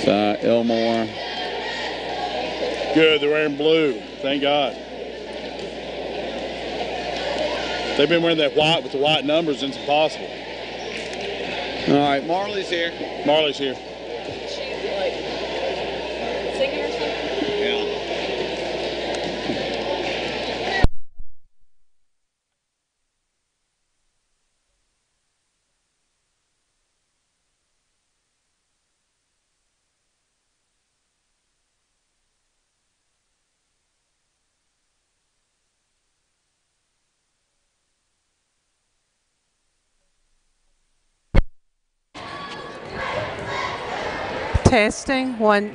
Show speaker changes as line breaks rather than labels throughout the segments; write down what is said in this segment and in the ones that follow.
Elmore.
Good, they're wearing blue. Thank God. They've been wearing that white with the white numbers, and it's impossible.
All right, Marley's here.
Marley's here.
She's like singing or something?
Yeah.
Testing one.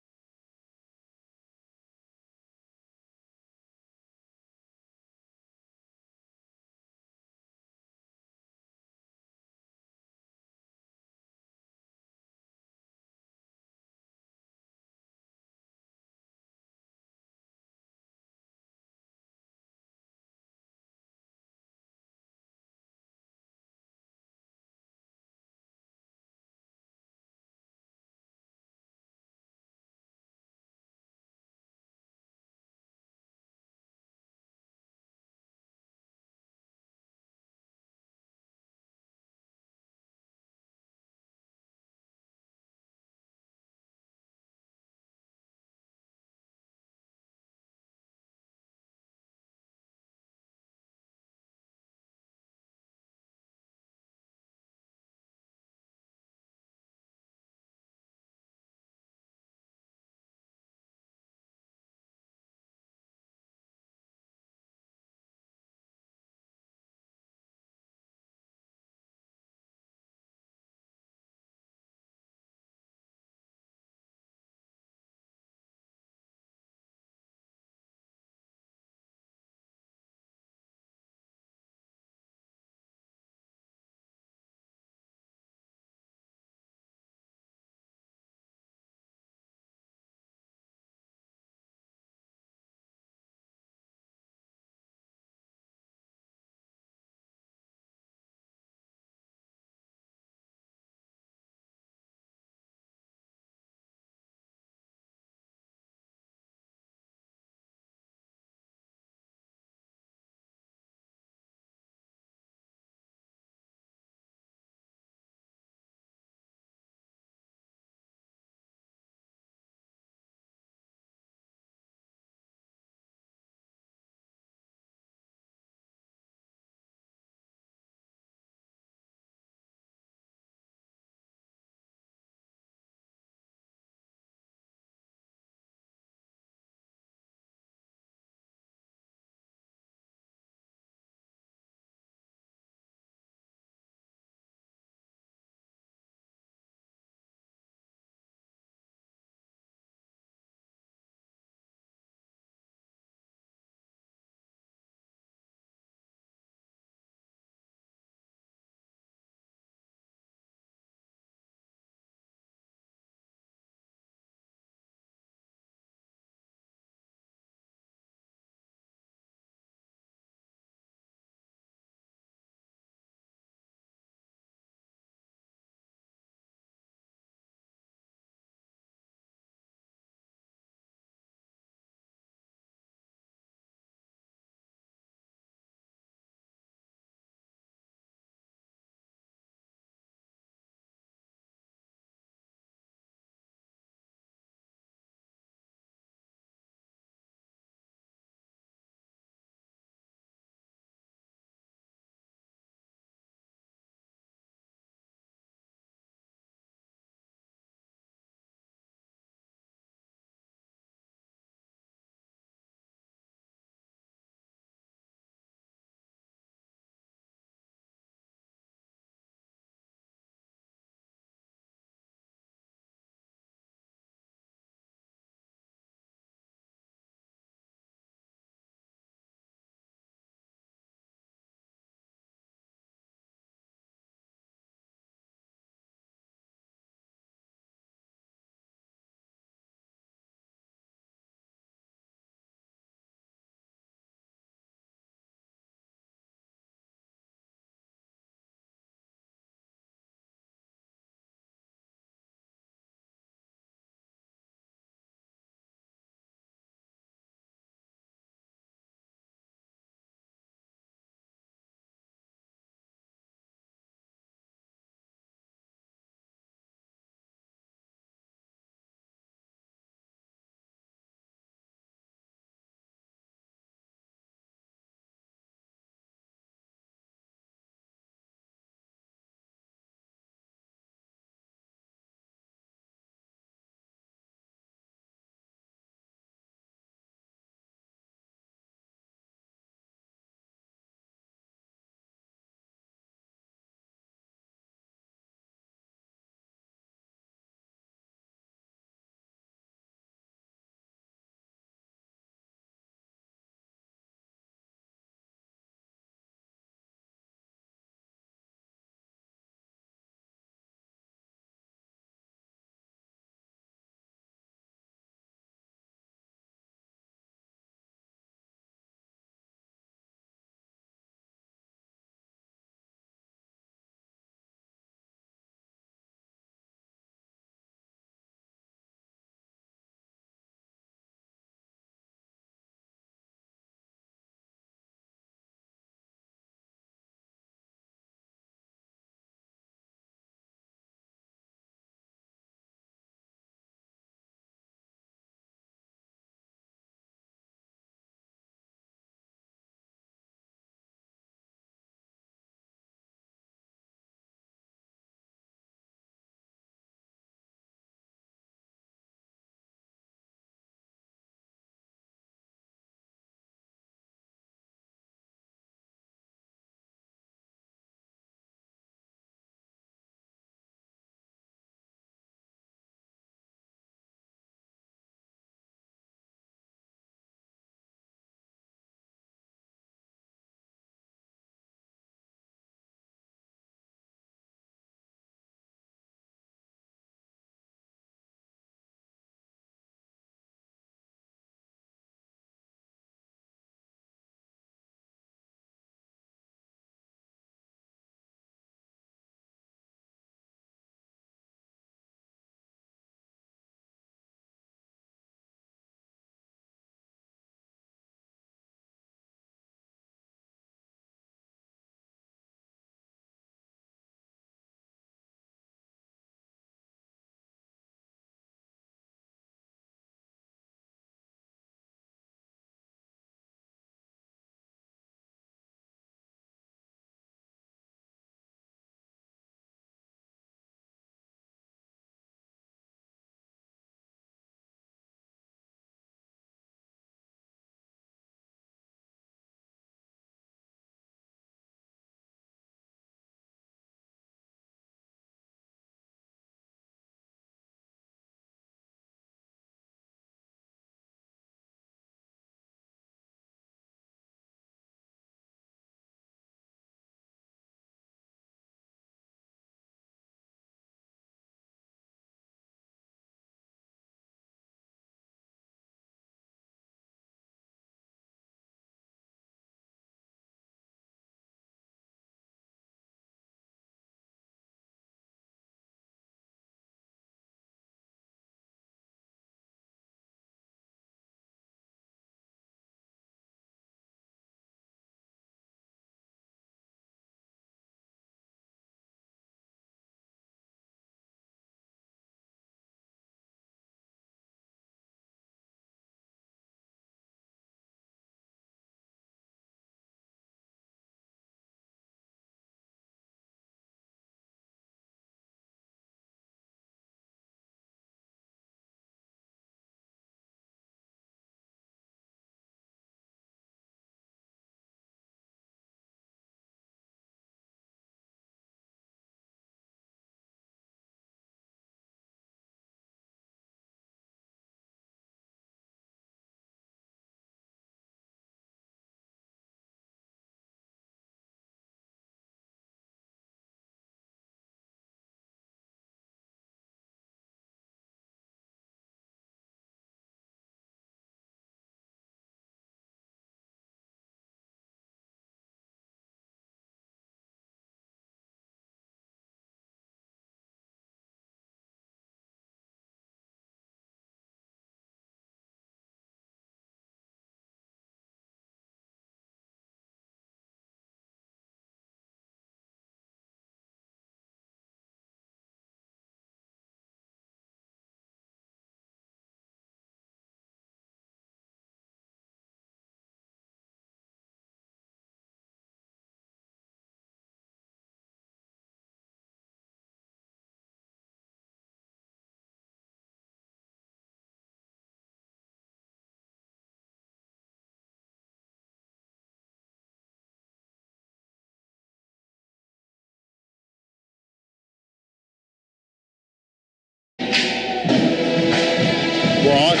on.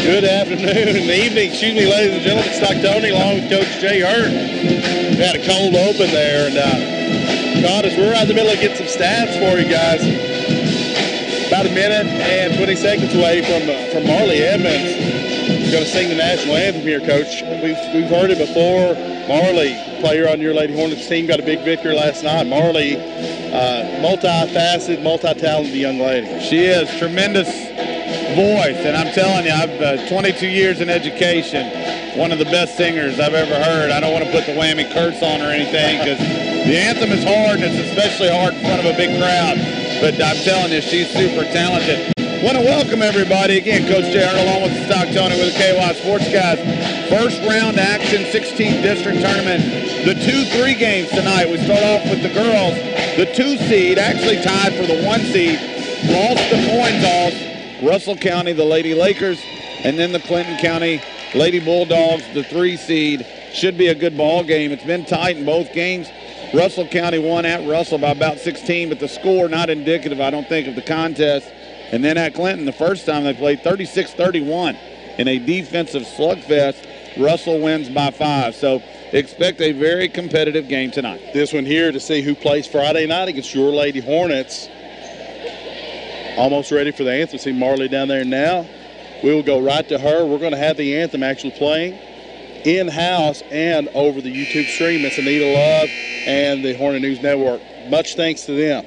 Good afternoon and evening, excuse me, ladies and gentlemen. Stocktoni along with Coach Jay Hurt. We had a cold open there, and God, as we're right in the middle of getting some stats for you guys. About a minute and 20 seconds away from Marley Edmonds. We're going to sing the national anthem here, Coach. We've heard it before. Marley, player on your Lady Hornets team, got a big victory last night. Marley, multifaceted, multi-talented young lady.
She is tremendous voice, and I'm telling you, I've 22 years in education. One of the best singers I've ever heard. I don't want to put the whammy curse on or anything because the anthem is hard, and it's especially hard in front of a big crowd. But I'm telling you, she's super talented. Want to welcome everybody again, Coach Jay Hurt, along with Stocktoni with the KY Sports guys. First round action, 16th district tournament. The 2-3 games tonight. We start off with the girls. The 2 seed actually tied for the 1 seed. Lost to Coins Russell County, the Lady Lakers, and then the Clinton County Lady Bulldogs, the 3 seed. Should be a good ball game. It's been tight in both games. Russell County won at Russell by about 16, but the score not indicative, I don't think, of the contest. And then at Clinton, the first time they played 36-31 in a defensive slugfest. Russell wins by 5. So expect a very competitive game tonight.
This one here to see who plays Friday night against your Lady Hornets. Almost ready for the anthem. See Marley down there now. We will go right to her. We're going to have the anthem actually playing in-house and over the YouTube stream. It's Anita Love and the Hornet News Network. Much thanks to them.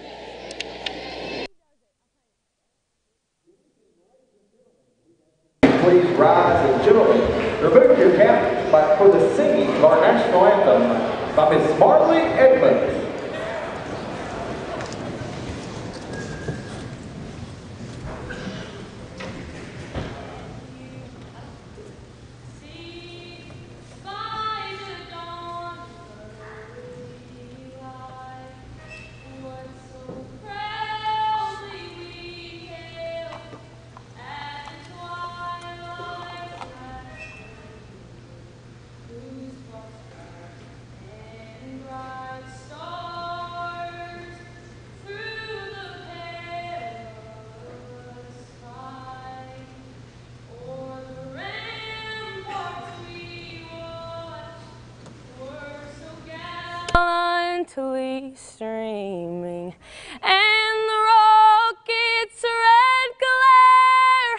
Please rise and gentlemen, remove your cap for the singing of our national anthem by Miss Marley Edmonds.
Streaming and the rockets' red glare,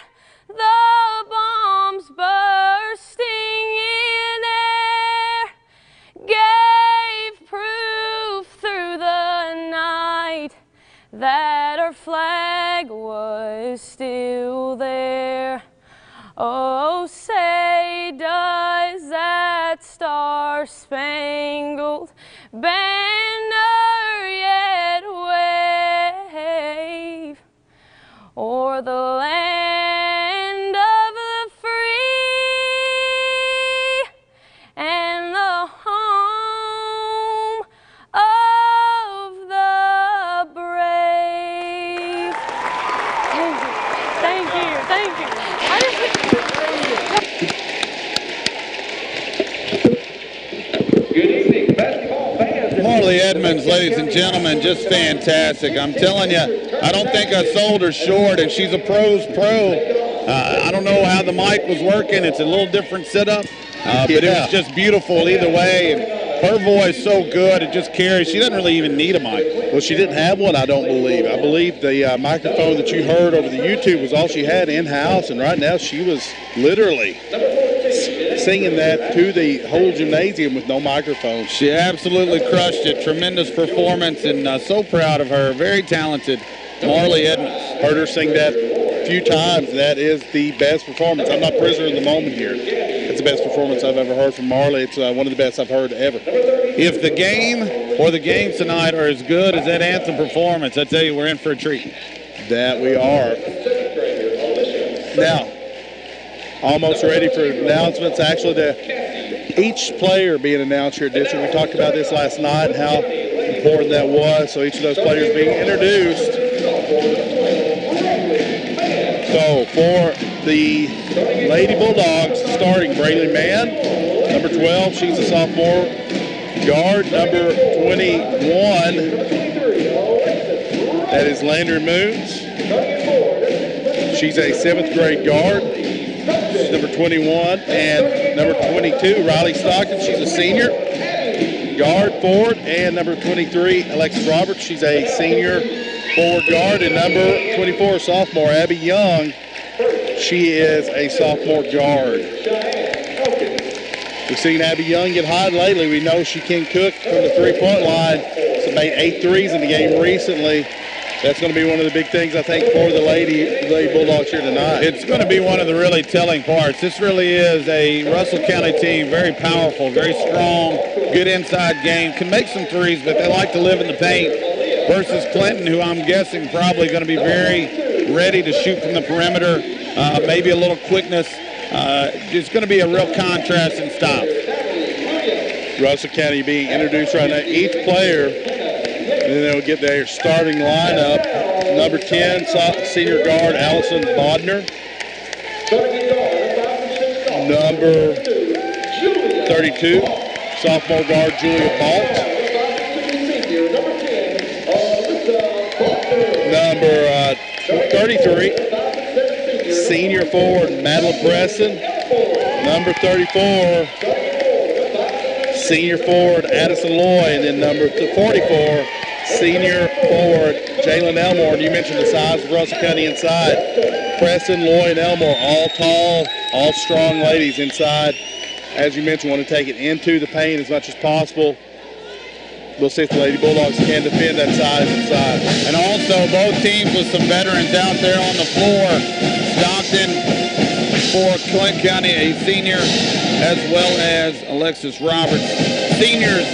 the bombs bursting in air, gave proof through the night that our flag was still there. Oh, say does that star-spangled banner yet wave o'er the land of the free and the home of the brave? Thank you. Thank you.
Good evening, basketball fans.
Marley Edmonds, ladies and gentlemen, just fantastic. I'm telling you, I don't think I sold her short, and she's a pro's pro. I don't know how the mic was working. It's a little different setup, but it was just beautiful either way. And her voice so good, it just carries. She doesn't really even need a mic.
Well, she didn't have one, I don't believe. I believe the microphone that you heard over the YouTube was all she had in-house, and right now she was literally singing that to the whole gymnasium with no microphone.
She absolutely crushed it. Tremendous performance, and so proud of her. Very talented Marley Edmonds.
Heard her sing that a few times, and that is the best performance. I'm not prisoner in the moment here. It's the best performance I've ever heard from Marley. It's one of the best I've heard ever.
If the game or the games tonight are as good as that anthem performance, I tell you, we're in for a treat.
That we are. Now, almost ready for announcements. Actually, each player being announced here at district. We talked about this last night and how important that was. So each of those players being introduced. So for the Lady Bulldogs, starting Braylon Mann, number 12. She's a sophomore. Guard number 21. That is Landry Moons. She's a 7th grade guard. She's number 21. And number 22, Riley Stockton. She's a senior guard forward. And number 23, Alexis Roberts. She's a senior forward guard. And number 24, sophomore, Abby Young. She is a sophomore guard. We've seen Abby Young get hot lately. We know she can cook from the three-point line. She's made 8 threes in the game recently. That's going to be one of the big things, I think, for the Lady Bulldogs here tonight.
It's going to be one of the really telling parts. This really is a Russell County team, very powerful, very strong, good inside game, can make some threes, but they like to live in the paint, versus Clinton, who I'm guessing probably going to be very ready to shoot from the perimeter, maybe a little quickness. It's going to be a real contrast in style.
Russell County being introduced right now. Each player, and then they'll get their starting lineup. Number 10, senior guard Allison Bodner. Number 32, sophomore guard Julia Balt. Number 33, senior forward Madeline Preston. Number 34, senior forward Addison Loy. And then number 44, senior forward Jalen Elmore. And you mentioned the size of Russell County inside. Preston, Loy, and Elmore, all tall, all strong ladies inside. As you mentioned, want to take it into the paint as much as possible. We'll see if the Lady Bulldogs can defend that size inside.
And also both teams with some veterans out there on the floor. Stockton for Clinton County, a senior, as well as Alexis Roberts. Seniors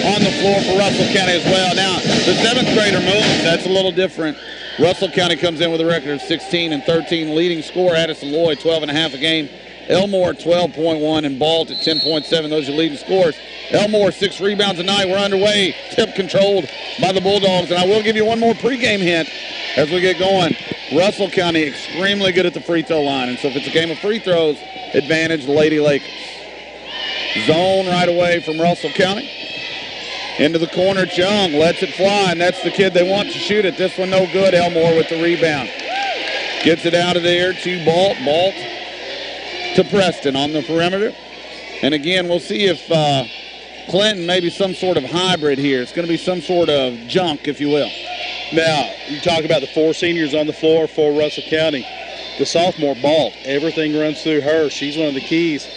on the floor for Russell County as well. Now, the 7th grader moves. That's a little different. Russell County comes in with a record of 16-13. Leading scorer, Addison Lloyd, 12.5 a game. Elmore, 12.1, and Balt at 10.7. Those are your leading scorers. Elmore, 6 rebounds a night. We're underway. Tip controlled by the Bulldogs. And I will give you one more pregame hint as we get going. Russell County extremely good at the free throw line. And so if it's a game of free throws, advantage the Lady Lakers. Zone right away from Russell County. Into the corner, Chung lets it fly, and that's the kid they want to shoot it. This one no good. Elmore with the rebound. Gets it out of there to Balt. Balt to Preston on the perimeter. And again, we'll see if Clinton, maybe some sort of hybrid here. It's going to be some sort of junk, if you will.
Now, you talk about the 4 seniors on the floor for Russell County. The sophomore, Balt, everything runs through her. She's one of the keys.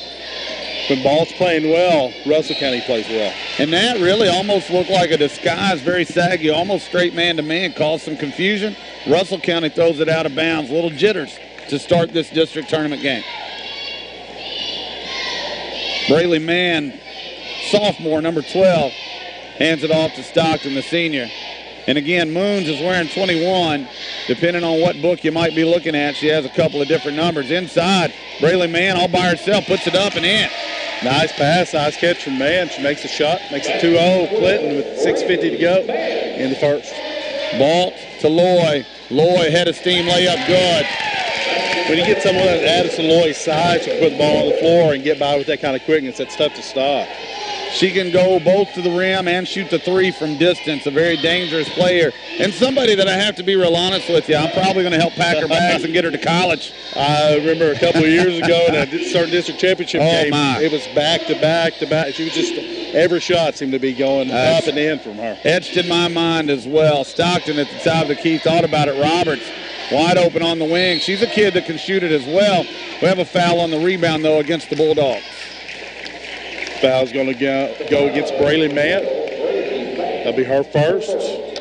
When Balt's playing well, Russell County plays well.
And that really almost looked like a disguise, very saggy, almost straight man-to-man, caused some confusion. Russell County throws it out of bounds, little jitters to start this district tournament game. Brayley Mann, sophomore, number 12, hands it off to Stockton, the senior. And again, Moons is wearing 21. Depending on what book you might be looking at, she has a couple of different numbers. Inside, Brayley Mann all by herself, puts it up and in.
Nice pass, nice catch from Mann. She makes a shot, makes it 2-0. Clinton with 6:50 to go in the first.
Balt to Loy. Loy head of steam layup, good.
When you get someone at Addison Loy's size who can put the ball on the floor and get by with that kind of quickness, that's tough to stop.
She can go both to the rim and shoot the 3 from distance, a very dangerous player. And somebody that I have to be real honest with you, I'm probably going to help pack her bags and get her to college.
I remember a couple of years ago in a certain district championship game, it was back to back to back. She was just, every shot seemed to be going up and in from her.
Etched in my mind as well. Stockton at the top of the key, thought about it. Roberts wide open on the wing. She's a kid that can shoot it as well. We have a foul on the rebound, though, against the Bulldogs.
Foul's going to go against Brayley Mann. That'll be her first.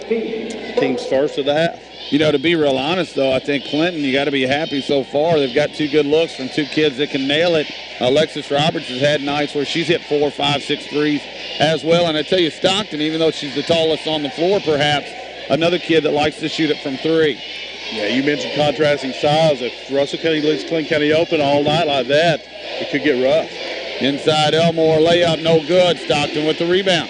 Team's first of the half.
You know, to be real honest, though, I think Clinton, you got to be happy so far. They've got 2 good looks from 2 kids that can nail it. Alexis Roberts has had nights where she's hit 4, 5, 6 threes as well. And I tell you, Stockton, even though she's the tallest on the floor, perhaps, another kid that likes to shoot it from 3.
Yeah, you mentioned contrasting styles. If Russell County leaves Clinton County open all night like that, it could get rough.
Inside Elmore, layup, no good. Stockton with the rebound.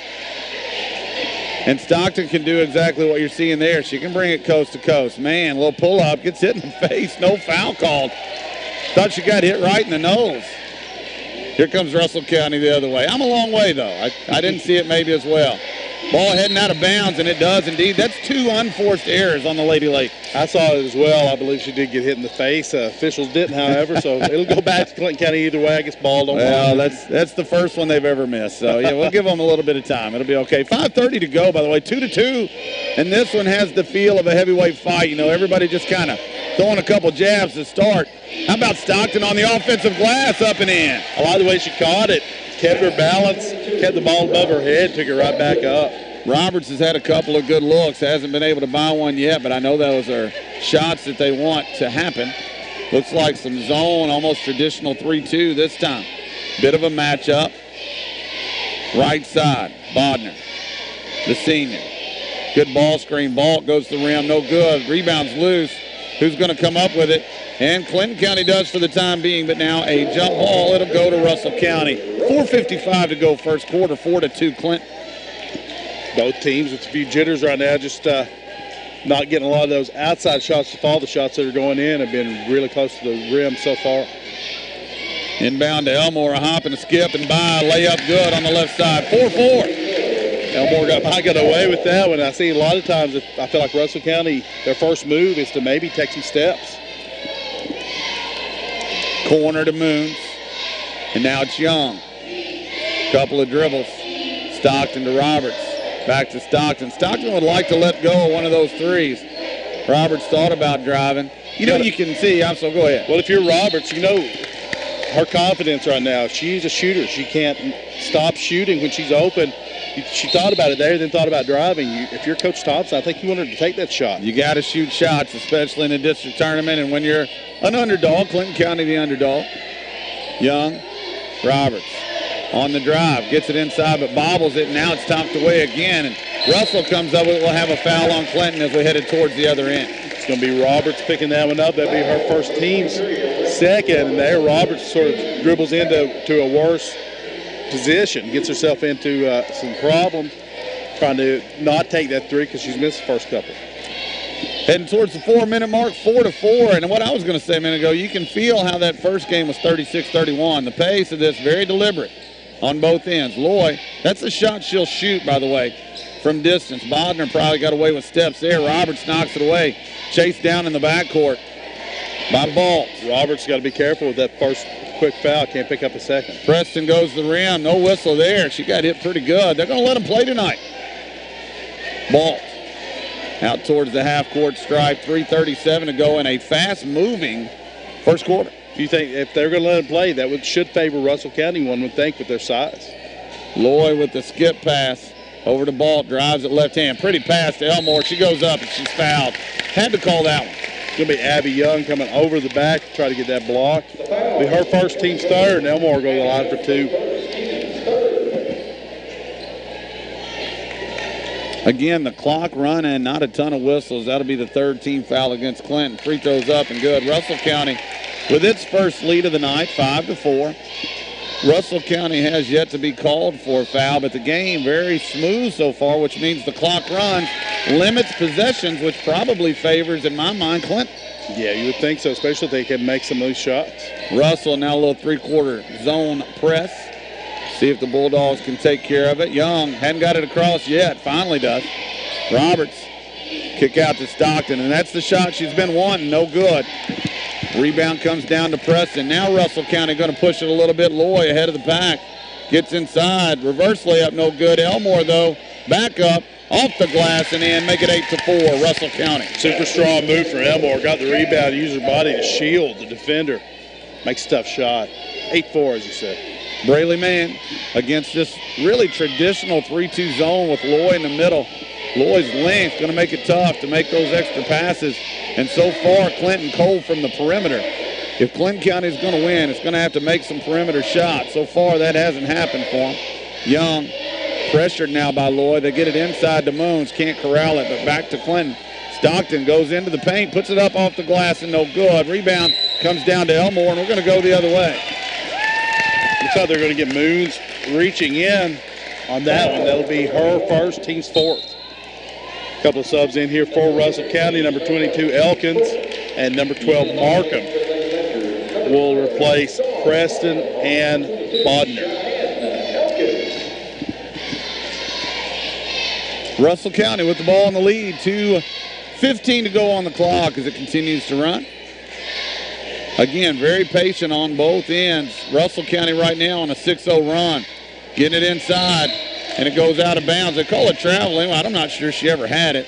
And Stockton can do exactly what you're seeing there. She can bring it coast to coast. Man, a little pull-up, gets hit in the face, no foul called. Thought she got hit right in the nose. Here comes Russell County the other way. I'm a long way, though. I didn't see it maybe as well. Ball heading out of bounds, and it does indeed. That's 2 unforced errors on the Lady Lake.
I saw it as well. I believe she did get hit in the face. Officials didn't, however, so it'll go back to Clinton County either way. I guess ball don't
Well, that's the first one they've ever missed. So, yeah, we'll give them a little bit of time. It'll be okay. 5:30 to go, by the way, 2-2. And this one has the feel of a heavyweight fight. You know, everybody just kind of throwing a couple jabs to start. How about Stockton on the offensive glass, up and in?
I like the way she caught it. Kept her balance, kept the ball above her head, took it right back up.
Roberts has had a couple of good looks. Hasn't been able to buy one yet, but I know those are shots that they want to happen. Looks like some zone, almost traditional 3-2 this time. Bit of a matchup. Right side, Bodner, the senior. Good ball screen. Balt goes to the rim, no good. Rebound's loose. Who's going to come up with it? And Clinton County does for the time being, but now a jump ball. It'll go to Russell County. 4:55 to go first quarter, 4-2 Clinton.
Both teams with a few jitters right now, just not getting a lot of those outside shots to fall. The shots that are going in have been really close to the rim so far.
Inbound to Elmore, a hop and a skip and by, layup good on the left side, 4-4.
Elmore got away with that one. I see a lot of times, I feel like Russell County, their first move is to maybe take some steps.
Corner to Moons, and now it's Young. Couple of dribbles. Stockton to Roberts. Back to Stockton. Stockton would like to let go of one of those threes. Roberts thought about driving. You know, you can see, so go ahead.
Well, if you're Roberts, you know her confidence right now. She's a shooter. She can't stop shooting when she's open. She thought about it there, then thought about driving. If you're Coach Thompson, I think you want her to take that shot.
You got to shoot shots, especially in a district tournament. And when you're an underdog, Clinton County the underdog. Young, Roberts on the drive, gets it inside, but bobbles it. Now it's topped away again. And Russell comes up with it. We'll have a foul on Clinton as we headed towards the other end.
It's going to be Roberts picking that one up. That'll be her first team's second. And there, Roberts sort of dribbles into a worse position, gets herself into some problems, trying to not take that three because she's missed the first couple.
Heading towards the 4-minute mark, 4-4. And what I was going to say a minute ago, you can feel how that first game was 36-31. The pace of this, very deliberate on both ends. Loy, that's a shot she'll shoot, by the way, from distance. Bodner probably got away with steps there. Roberts knocks it away. Chased down in the backcourt by Balt.
Roberts got to be careful with that first quick foul. Can't pick up a second.
Preston goes to the rim. No whistle there. She got hit pretty good. They're going to let him play tonight. Balt out towards the half-court stripe. 3:37 to go in a fast-moving first quarter.
Do you think if they're going to let him play, that should favor Russell County, one would think, with their size?
Loy with the skip pass over to Balt. Drives it left hand. Pretty pass to Elmore. She goes up and she's fouled. Had to call that one.
It's going to be Abby Young coming over the back to try to get that block. It'll be her first, team's third, and Elmore will go to the line for two.
Again, the clock running, not a ton of whistles. That'll be the third team foul against Clinton. Free throws up and good. Russell County with its first lead of the night, 5-4. Russell County has yet to be called for a foul, but the game very smooth so far, which means the clock runs, limits possessions, which probably favors, in my mind, Clinton.
Yeah, you would think so, especially if they can make some of those shots.
Russell now a little three-quarter zone press. See if the Bulldogs can take care of it. Young hadn't got it across yet. Finally does. Roberts kick out to Stockton, and that's the shot she's been wanting. No good. Rebound comes down to Preston. Now Russell County going to push it a little bit. Loy ahead of the pack. Gets inside. Reverse layup, no good. Elmore, though, back up, off the glass and in. Make it 8-4, Russell County.
Super strong move for Elmore. Got the rebound, used her body to shield the defender. Makes a tough shot. 8-4, as you said.
Braley man against this really traditional 3-2 zone with Loy in the middle. Loy's length going to make it tough to make those extra passes. And so far, Clinton cold from the perimeter. If Clinton County is going to win, it's going to have to make some perimeter shots. So far, that hasn't happened for them. Young, pressured now by Loy. They get it inside to Moons. Can't corral it, but back to Clinton. Stockton goes into the paint, puts it up off the glass, and no good. Rebound comes down to Elmore, and we're going to go the other way.
Looks like they're going to get Moons reaching in on that one. That'll be her first, team's fourth. Couple of subs in here for Russell County. Number 22, Elkins, and number 12, Markham will replace Preston and Bodner.
Russell County with the ball in the lead. 2:15 to go on the clock as it continues to run. Again, very patient on both ends. Russell County right now on a 6-0 run. Getting it inside, and it goes out of bounds. They call it traveling. I'm not sure she ever had it.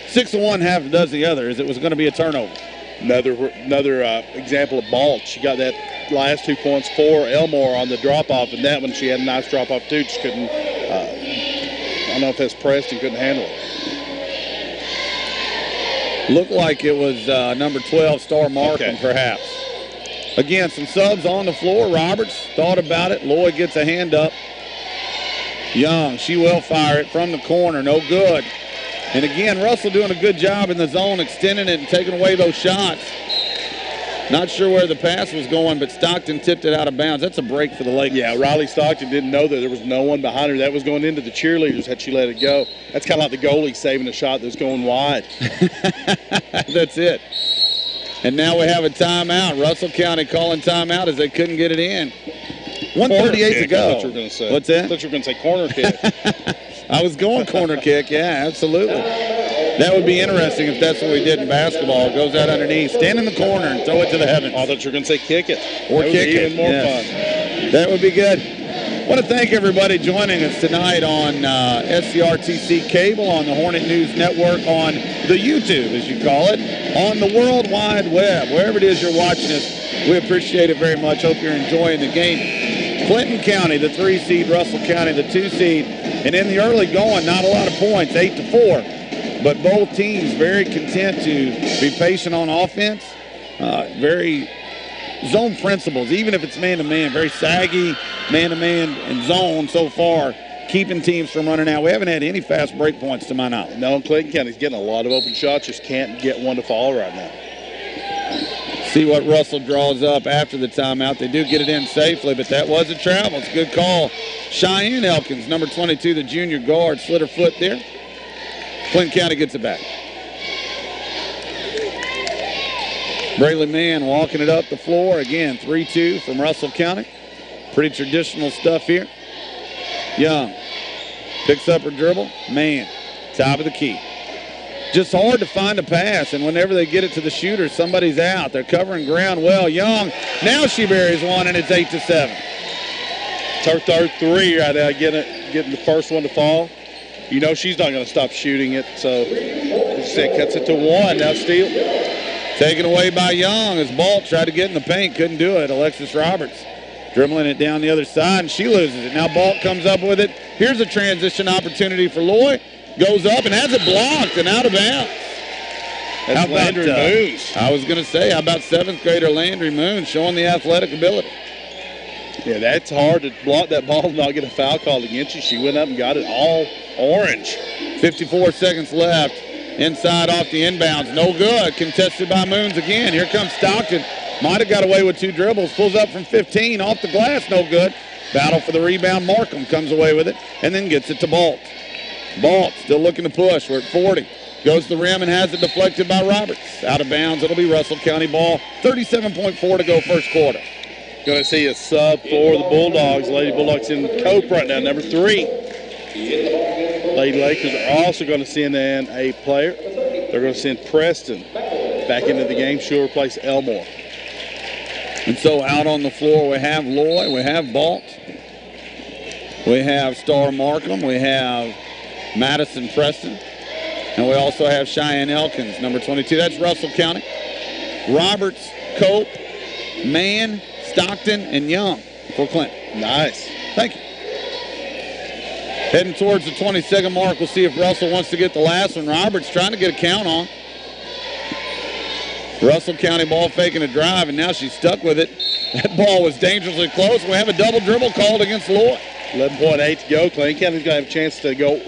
6 of one, half does the other, as it was going to be a turnover.
Another example of Balt. She got that last 2 points for Elmore on the drop-off, and that one she had a nice drop-off too. Just couldn't, I don't know if that's Preston, couldn't handle it.
Looked like it was number 12, Star Markham, perhaps. Again, some subs on the floor. Roberts thought about it. Lloyd gets a hand up. Young, she will fire it from the corner. No good. And again, Russell doing a good job in the zone, extending it and taking away those shots. Not sure where the pass was going, but Stockton tipped it out of bounds. That's a break for the Lakers.
Yeah, Riley Stockton didn't know that there was no one behind her. That was going into the cheerleaders had she let it go. That's kind of like the goalie saving a shot that's going wide.
That's it. And now we have a timeout. Russell County calling timeout as they couldn't get it in. 1:38 to go.
I thought you were going to say.
What's that?
I thought you were going to say corner kick.
I was going corner kick, yeah, absolutely. That would be interesting if that's what we did in basketball. It goes out underneath, stand in the corner and throw it to the heavens.
I thought you were going to say kick it.
Or
that
kick
would be
it.
even more
fun. That would be good. I want to thank everybody joining us tonight on SCRTC Cable, on the Hornet News Network, on the YouTube, as you call it, on the World Wide Web, wherever it is you're watching us. We appreciate it very much. Hope you're enjoying the game. Clinton County, the 3 seed, Russell County, the 2 seed. And in the early going, not a lot of points, 8-4. But both teams very content to be patient on offense. Very zone principles, even if it's man-to-man, very saggy man-to-man and zone so far, keeping teams from running out. We haven't had any fast break points to my knowledge.
No, Clayton County's getting a lot of open shots, just can't get one to fall right now.
See what Russell draws up after the timeout. They do get it in safely, but that was a travel. It's a good call. Cheyenne Elkins, number 22, the junior guard, slid her foot there. Clinton County gets it back. Braylon Mann walking it up the floor. Again, 3-2 from Russell County. Pretty traditional stuff here. Young picks up her dribble. Mann, top of the key. Just hard to find a pass, and whenever they get it to the shooter, somebody's out. They're covering ground well. Young, now she buries one, and it's 8-7.
It's her third 3 right now, getting the first one to fall. You know she's not going to stop shooting it, so it cuts it to 1. Now steal.
Taken away by Young as Balt tried to get in the paint. Couldn't do it. Alexis Roberts dribbling it down the other side, and she loses it. Now Balt comes up with it. Here's a transition opportunity for Loy. Goes up and has it blocked and out of bounds.
That's Landry Moons.
I was going to say, how about 7th grader Landry Moons showing the athletic ability?
Yeah, that's hard to block that ball and not get a foul called against you. She went up and got it all orange.
54 seconds left. Inside off the inbounds. No good. Contested by Moons again. Here comes Stockton. Might have got away with 2 dribbles. Pulls up from 15. Off the glass. No good. Battle for the rebound. Markham comes away with it and then gets it to Balt. Balt still looking to push. We're at 40. Goes to the rim and has it deflected by Roberts. Out of bounds. It'll be Russell County ball. 37.4 to go first quarter.
Going to see a sub for the Bulldogs. Lady Bulldogs in Cope right now, number 3. Lady Lakers are also going to send in a player. They're going to send Preston back into the game. She'll replace Elmore.
And so out on the floor we have Loy, we have Balt, we have Star Markham, we have Madison Preston, and we also have Cheyenne Elkins, number 22. That's Russell County. Roberts, Cope, Mann, Stockton, and Young for Clinton.
Nice.
Thank you. Heading towards the 20-second mark. We'll see if Russell wants to get the last one. Roberts trying to get a count on. Russell County ball faking a drive, and now she's stuck with it. That ball was dangerously close. We have a double dribble called against Lloyd.
11.8 to go. Clinton County's going to have a chance to go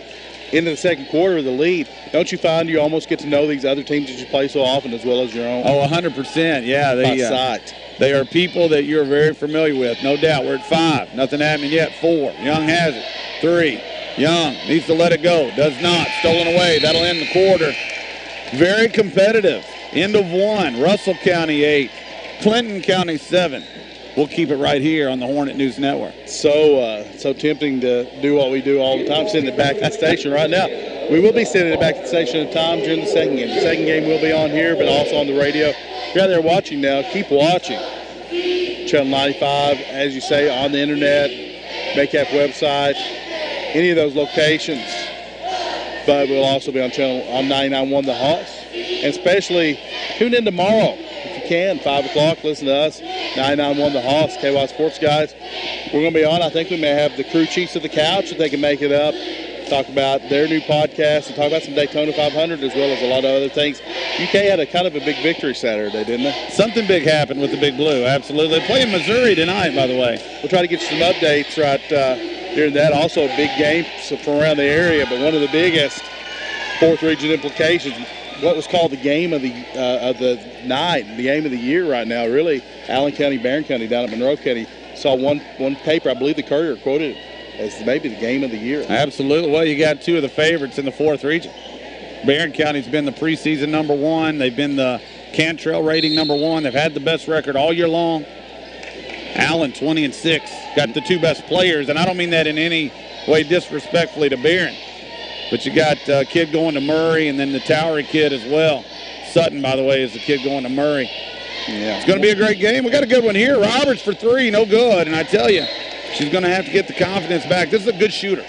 into the second quarter with the lead. Don't you find you almost get to know these other teams that you play so often as well as your own?
Oh, 100%. Yeah,
by sight.
They are people that you're very familiar with, no doubt. We're at 5. Nothing happening yet. 4. Young has it. 3. Young needs to let it go. Does not. Stolen away. That'll end the quarter. Very competitive. End of 1. Russell County 8. Clinton County 7. We'll keep it right here on the Hornet News Network.
So tempting to do what we do all the time, send it back to the station right now. We will be sending it back to the station at time during the second game. The second game will be on here, but also on the radio. If you're out there watching now, keep watching. Channel 95, as you say, on the internet, Maycap website, any of those locations. But we'll also be on 99.1 The Hoss. And especially tune in tomorrow if you can, 5 o'clock. Listen to us, 99.1 The Hoss, KY Sports Guys. We're going to be on. I think we may have the crew chiefs of the couch if they can make it up. Talk about their new podcast and talk about some Daytona 500 as well as a lot of other things. UK had a kind of a big victory Saturday, didn't they?
Something big happened with the Big Blue, absolutely. They play in Missouri tonight, by the way.
We'll try to get you some updates right during that. Also a big game from around the area, but one of the biggest fourth region implications, what was called the game of the night, the game of the year right now, really. Allen County, Barron County down at Monroe County. Saw one paper, I believe the Courier quoted it as maybe the game of the year.
Absolutely. Well, you got two of the favorites in the fourth region. Barron County's been the preseason #1. They've been the Cantrell rating #1. They've had the best record all year long. Allen, 20-6, got the two best players, and I don't mean that in any way disrespectfully to Barron. But you got a kid going to Murray and then the Towery kid as well. Sutton, by the way, is the kid going to Murray. Yeah. It's going to be a great game. We got a good one here. Roberts for 3, no good. And I tell you, she's going to have to get the confidence back. This is a good shooter.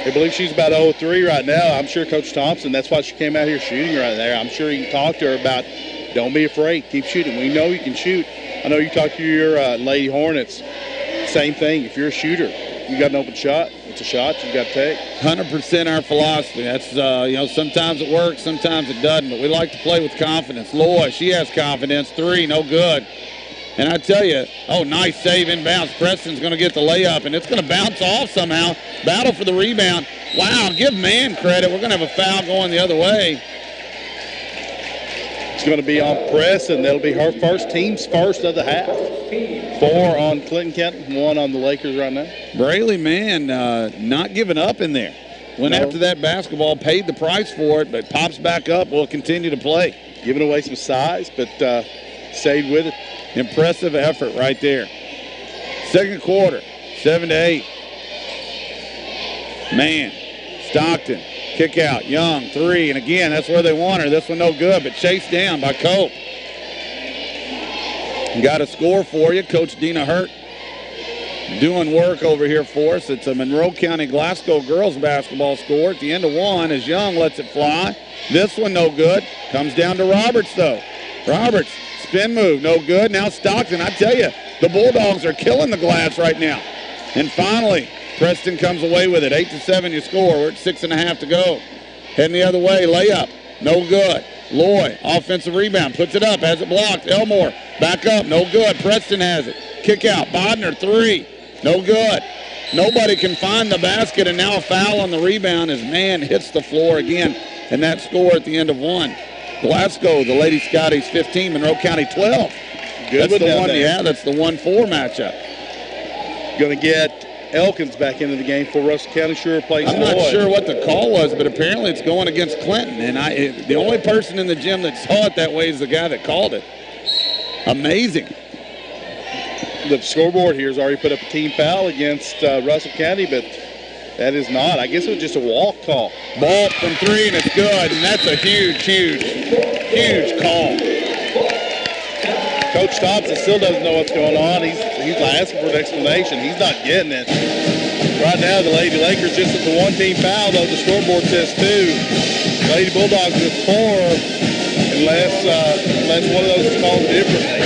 I believe she's about 0-3 right now. I'm sure Coach Thompson, that's why she came out here shooting right there. I'm sure you can talk to her about don't be afraid. Keep shooting. We know you can shoot. I know you talk to your Lady Hornets. Same thing. If you're a shooter, you got an open shot. It's a shot you got to take.
100% our philosophy. That's, sometimes it works, sometimes it doesn't. But we like to play with confidence. Loy, she has confidence. 3, no good. And I tell you, nice save inbounds. Preston's going to get the layup, and it's going to bounce off somehow. Battle for the rebound. Wow, give man credit. We're going to have a foul going the other way.
It's going to be on Preston. That'll be her team's first of the half. 4 on Clinton Kenton, 1 on the Lakers right now.
Braley, man, not giving up in there. Went after that basketball, paid the price for it, but pops back up, will continue to play.
Giving away some size, but stayed with it.
Impressive effort right there. Second quarter, 7-8. Man, Stockton, kick out, Young, 3, and again, that's where they want her. This one no good, but chased down by Cope. Got a score for you, Coach Dina Hurt doing work over here for us. It's a Monroe County Glasgow girls basketball score at the end of 1 as Young lets it fly. This one no good. Comes down to Roberts, though. Roberts, spin move, no good. Now Stockton, I tell you, the Bulldogs are killing the glass right now. And finally, Preston comes away with it. 8-7 you score. We're at 6.5 to go. Heading the other way, layup, no good. Loy, offensive rebound, puts it up, has it blocked. Elmore, back up, no good. Preston has it. Kick out, Bodner, 3, no good. Nobody can find the basket, and now a foul on the rebound as man hits the floor again. And that score at the end of 1. Glasgow, the Lady Scotties 15, Monroe County 12.
Good
that's the one,
there.
yeah, that's the 1-4 matchup.
Going to get Elkins back into the game for Russell County. Sure plays.
I'm not sure what the call was, but apparently it's going against Clinton. And the only person in the gym that saw it that way is the guy that called it. Amazing.
The scoreboard here has already put up a team foul against Russell County, but that is not. I guess it was just a walk call.
Ball from 3, and it's good. And that's a huge, huge, huge call.
Coach Thompson still doesn't know what's going on. He's asking for an explanation. He's not getting it. Right now, the Lady Lakers just at the 1-team foul, though the scoreboard says 2. Lady Bulldogs with 4, unless one of those is called differently.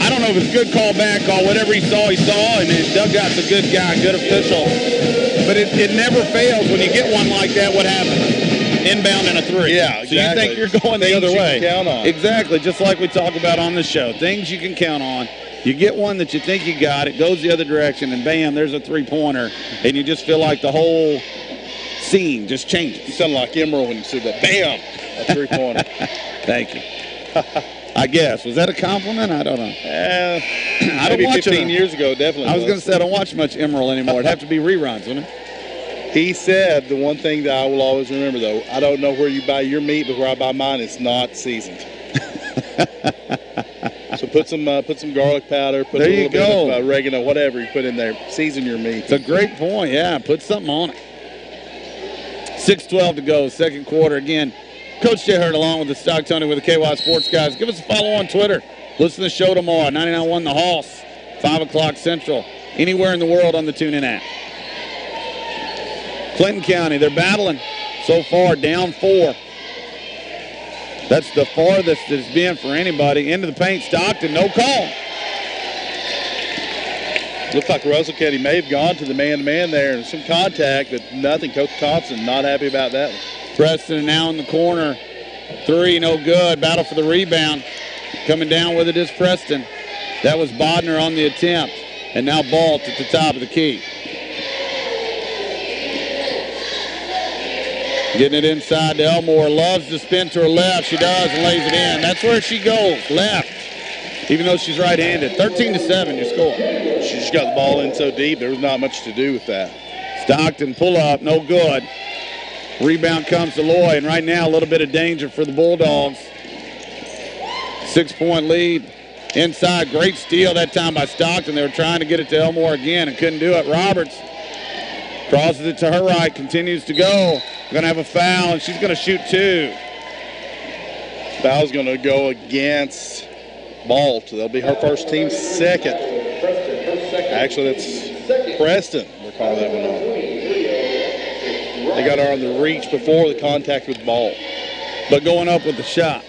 I don't know if it's good call, bad call, whatever he saw, and Doug Gott's a good guy, good official. But it never fails when you get one like that. What happens? Inbound and a 3.
Yeah, exactly.
So you think you're going the other way.
You can count on.
Exactly, just like we talk about on the show. Things you can count on. You get one that you think you got, it goes the other direction, and bam, there's a 3-pointer, and you just feel like the whole scene just changes.
You sound like Emerald when you said that. Bam, a 3-pointer.
Thank you. I guess. Was that a compliment? I don't know.
I don't watch 15 years ago, definitely.
I was going to say I don't watch much Emerald anymore. It'd have to be reruns, wouldn't it?
He said the one thing that I will always remember, though, I don't know where you buy your meat, but where I buy mine, it's not seasoned. So put some garlic powder, put a little bit of oregano, whatever you put in there. Season your meat.
It's a great point, yeah. Put something on it. 6:12 to go, second quarter. Again, Coach Jay Hurt along with the Stock Tony with the KY Sports guys. Give us a follow on Twitter. Listen to the show tomorrow, 99.1 The Hoss, 5 o'clock Central, anywhere in the world on the TuneIn app. Clinton County, they're battling so far, down 4. That's the farthest it's been for anybody. Into the paint, Stockton, no call.
Looks like Russell County may have gone to the man-to-man there and some contact, but nothing. Coach Thompson not happy about that one.
Preston now in the corner. 3, no good. Battle for the rebound. Coming down with it is Preston. That was Bodner on the attempt. And now Balt at the top of the key. Getting it inside to Elmore. Loves to spin to her left. She does and lays it in. That's where she goes, left. Even though she's right-handed. 13-7 your score.
She just got the ball in so deep, there was not much to do with that.
Stockton pull up, no good. Rebound comes to Loy, and right now a little bit of danger for the Bulldogs. 6-point lead. Inside, great steal that time by Stockton. They were trying to get it to Elmore again and couldn't do it. Roberts crosses it to her right, continues to go. Going to have a foul, and she's going to shoot 2.
Foul's going to go against Balt. That'll be her first, team's second. Actually, that's Preston. We're calling that one on. They got her on the reach before the contact with Balt.
But going up with the shot.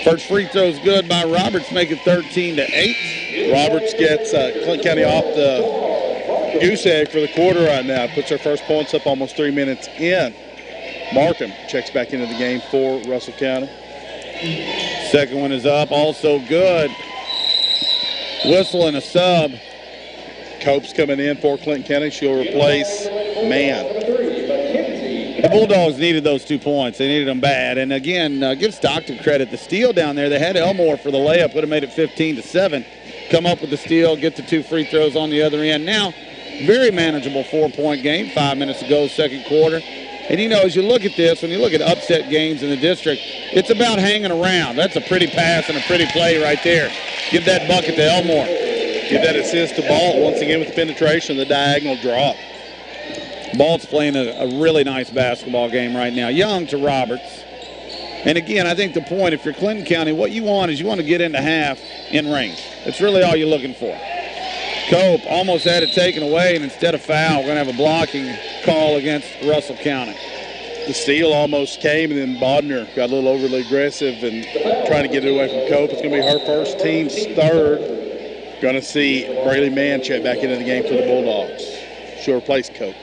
First free throw is good by Roberts, make it 13-8.
Roberts gets Clinton County off the goose egg for the quarter right now. Puts her first points up almost 3 minutes in. Markham checks back into the game for Russell County.
Second one is up, also good. Whistle and a sub.
Cope's coming in for Clinton County. She'll replace Mann.
The Bulldogs needed those 2 points. They needed them bad. And again, give Stockton credit. The steal down there, they had Elmore for the layup, would have made it 15-7. Come up with the steal, get the 2 free throws on the other end. Now, very manageable 4-point game. 5 minutes to go, second quarter. And, you know, as you look at this, when you look at upset games in the district, it's about hanging around. That's a pretty pass and a pretty play right there. Give that bucket to Elmore.
Give that assist to Balt once again with the penetration, the diagonal drop.
Balt's playing a really nice basketball game right now. Young to Roberts. And, again, I think the point, if you're Clinton County, what you want is you want to get into half in range. That's really all you're looking for. Cope almost had it taken away, and instead of foul, we're going to have a blocking call against Russell County.
The steal almost came, and then Bodner got a little overly aggressive and trying to get it away from Cope. It's going to be her first, team's third. Going to see Braley Mann check back into the game for the Bulldogs. She'll replace Cope.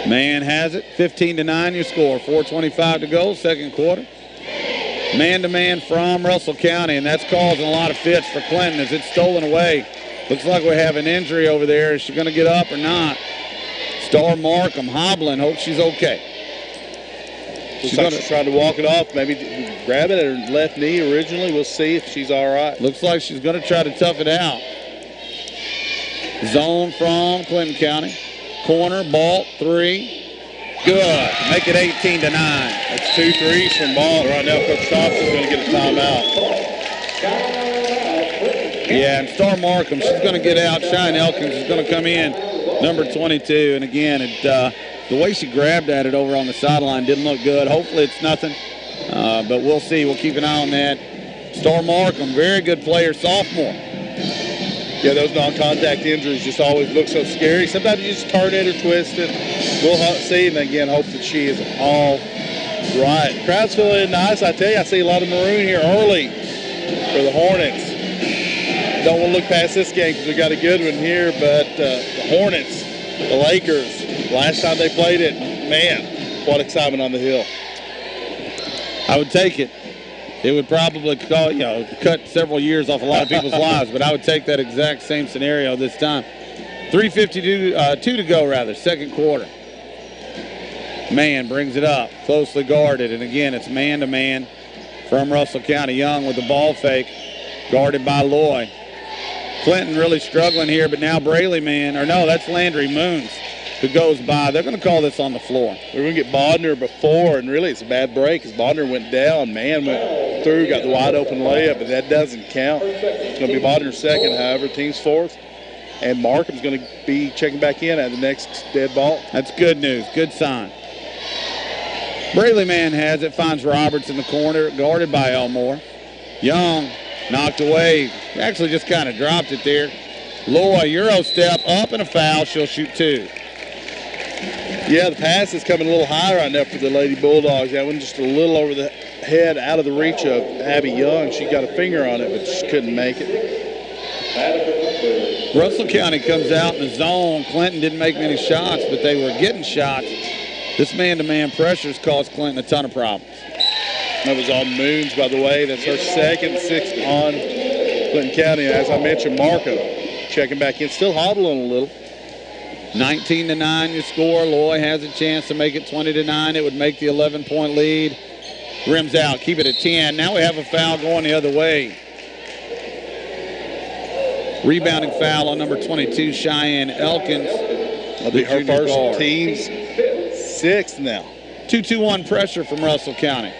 Mann has it, 15-9 your score, 4:25 to go, second quarter. Man-to-man from Russell County, and that's causing a lot of fits for Clinton as it's stolen away. Looks like we have an injury over there. Is she going to get up or not? Star Markham hobbling. Hope she's okay.
She's trying to walk it off, maybe grab it at her left knee originally. We'll see if she's all right.
Looks like she's going to try to tough it out. Zone from Clinton County. Corner, Balt, 3. Good. Make it 18-9.
That's 2 threes from Balt. Right now, Coach Thompson's going to get a timeout.
Yeah, and Star Markham, she's going to get out. Shine Elkins is going to come in, number 22. And again, the way she grabbed at it over on the sideline didn't look good. Hopefully it's nothing, but we'll see. We'll keep an eye on that. Star Markham, very good player, sophomore.
Yeah, those non-contact injuries just always look so scary. Sometimes you just turn it or twist it. We'll see, and again, hope that she is all right. Crowd's feeling nice. I tell you, I see a lot of maroon here early for the Hornets. Don't want to look past this game because we got a good one here, but the Hornets, the Lakers, last time they played it, man, what excitement on the hill.
I would take it. It would probably cut several years off a lot of people's lives, but I would take that exact same scenario this time. 3:52 to go, second quarter. Mann brings it up, closely guarded, and again, it's man-to-man from Russell County. Young with the ball fake, guarded by Loy. Clinton really struggling here, but now Braley that's Landry Moons who goes by. They're going to call this on the floor.
We're going to get Bodner before, and really it's a bad break because Bodner went down. Mann went through, got the wide open layup, but that doesn't count. It's going to be Bodner's second, however, team's fourth. And Markham's going to be checking back in at the next dead ball.
That's good news. Good sign. Braley man has it, finds Roberts in the corner, guarded by Elmore. Young knocked away. Actually just kind of dropped it there. Loy, Euro step up and a foul. She'll shoot 2.
Yeah, the pass is coming a little high right now for the Lady Bulldogs. That one just a little over the head, out of the reach of Abby Young. She got a finger on it, but she couldn't make it.
Russell County comes out in the zone. Clinton didn't make many shots, but they were getting shots. This man-to-man pressure has caused Clinton a ton of problems.
That was on Moons, by the way. That's her second, 6th on Clinton County. As I mentioned, Marco checking back in, still hobbling a little.
19-9 your score. Loy has a chance to make it 20-9. It would make the 11-point lead. Rims out, keep it at 10. Now we have a foul going the other way. Rebounding foul on number 22, Cheyenne Elkins.
That'll be her first, guard. Team's 6th now.
2-2-1 pressure from Russell County.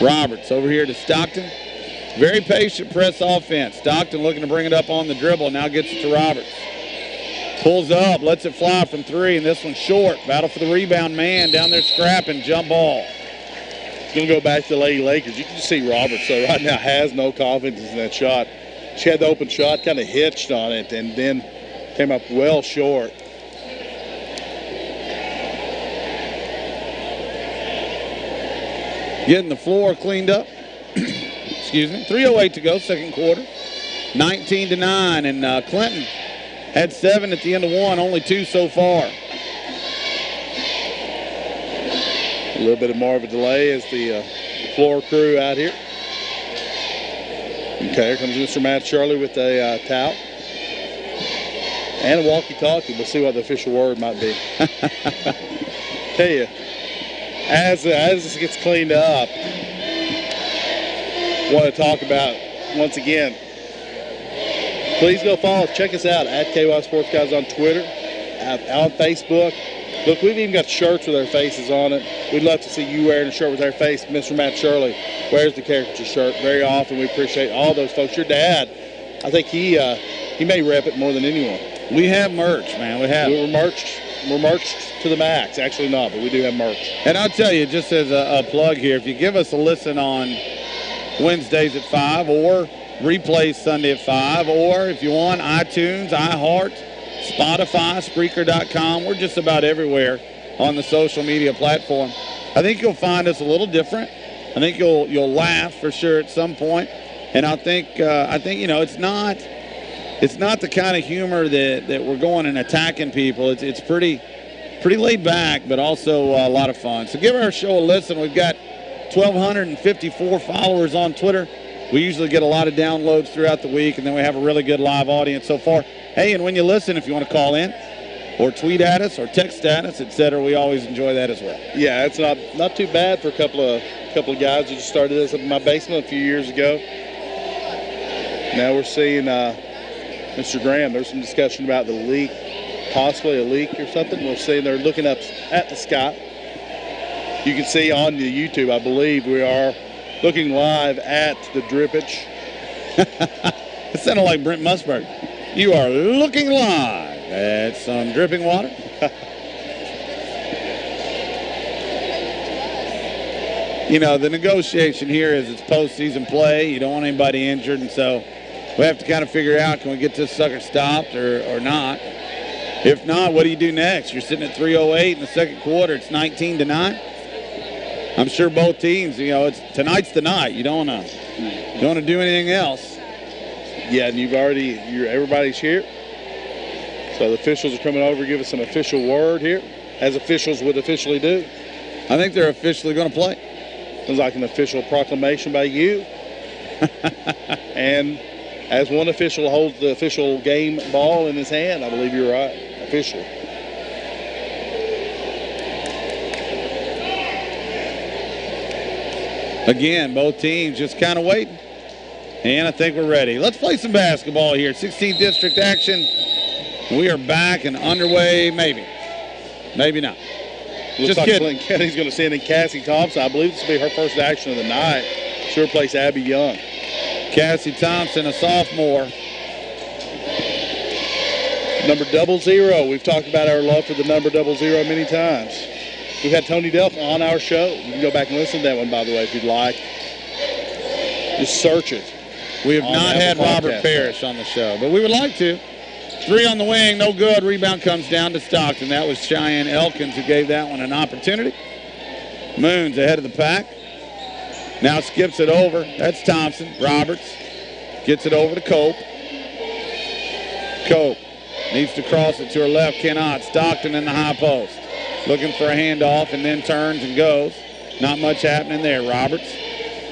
Roberts over here to Stockton. Very patient press offense. Stockton looking to bring it up on the dribble. Now gets it to Roberts. Pulls up, lets it fly from 3, and this one's short. Battle for the rebound man down there scrapping, jump ball.
It's going to go back to the Lady Lakers. You can just see Roberts, so right now has no confidence in that shot. She had the open shot, kind of hitched on it, and then came up well short.
Getting the floor cleaned up. Excuse me. 3:08 to go, second quarter. 19-9, and Clinton had 7 at the end of 1, only 2 so far.
A little bit more of a delay as the floor crew out here. Okay, here comes Mr. Matt Shirley with a towel. And a walkie-talkie. We'll see what the official word might be. Tell you, as this gets cleaned up, want to talk about, once again, please go follow us. Check us out at KY Sports Guys on Twitter, on Facebook. Look, we've even got shirts with our faces on it. We'd love to see you wearing a shirt with our face. Mr. Matt Shirley wears the caricature shirt very often. We appreciate all those folks. Your dad, I think he may rep it more than anyone.
We have merch, man. We have.
We're merched to the max. Actually not, but we do have merch.
And I'll tell you, just as a plug here, if you give us a listen on Wednesdays at 5 or replays Sunday at 5, or if you want, iTunes, iHeart, Spotify, Spreaker.com. We're just about everywhere on the social media platform. I think you'll find us a little different. I think you'll laugh for sure at some point. And I think you know, it's not the kind of humor that we're going and attacking people. It's pretty laid back, but also a lot of fun. So give our show a listen. We've got 1,254 followers on Twitter. We usually get a lot of downloads throughout the week, and then we have a really good live audience so far. Hey, and when you listen, if you want to call in or tweet at us or text at us, etc., we always enjoy that as well.
Yeah, it's not too bad for a couple of guys who just started this up in my basement a few years ago. Now we're seeing Mr. Graham. There's some discussion about the leak, possibly a leak or something. We're seeing they're looking up at the sky. You can see on the YouTube, I believe, we are looking live at the drippage.
It sounded like Brent Musburg. You are looking live at some dripping water. You know, the negotiation here is it's postseason play. You don't want anybody injured, and so we have to kind of figure out, can we get this sucker stopped or not? If not, what do you do next? You're sitting at 3:08 in the second quarter. It's 19-9. I'm sure both teams, you know, tonight's the night. You don't want to do anything else.
Yeah, and everybody's here. So the officials are coming over to give us an official word here, as officials would officially do.
I think they're officially going to play.
Sounds like an official proclamation by you. And as one official holds the official game ball in his hand, I believe you're right, officially.
Again, both teams just kind of waiting. And I think we're ready. Let's play some basketball here. 16th District action. We are back and underway, maybe. Maybe not.
Looks like Clinton County's going to send in Cassie Thompson. I believe this will be her first action of the night. She'll replace Abby Young.
Cassie Thompson, a sophomore.
Number 00. We've talked about our love for the number 00 many times. We've had Tony Delk on our show. You can go back and listen to that one, by the way, if you'd like. Just search it.
We have not had Robert Parrish on the show, but we would like to. 3 on the wing, no good. Rebound comes down to Stockton. That was Cheyenne Elkins who gave that one an opportunity. Moons ahead of the pack. Now skips it over. That's Thompson. Roberts gets it over to Cope. Cope needs to cross it to her left. Cannot. Stockton in the high post. Looking for a handoff and then turns and goes. Not much happening there. Roberts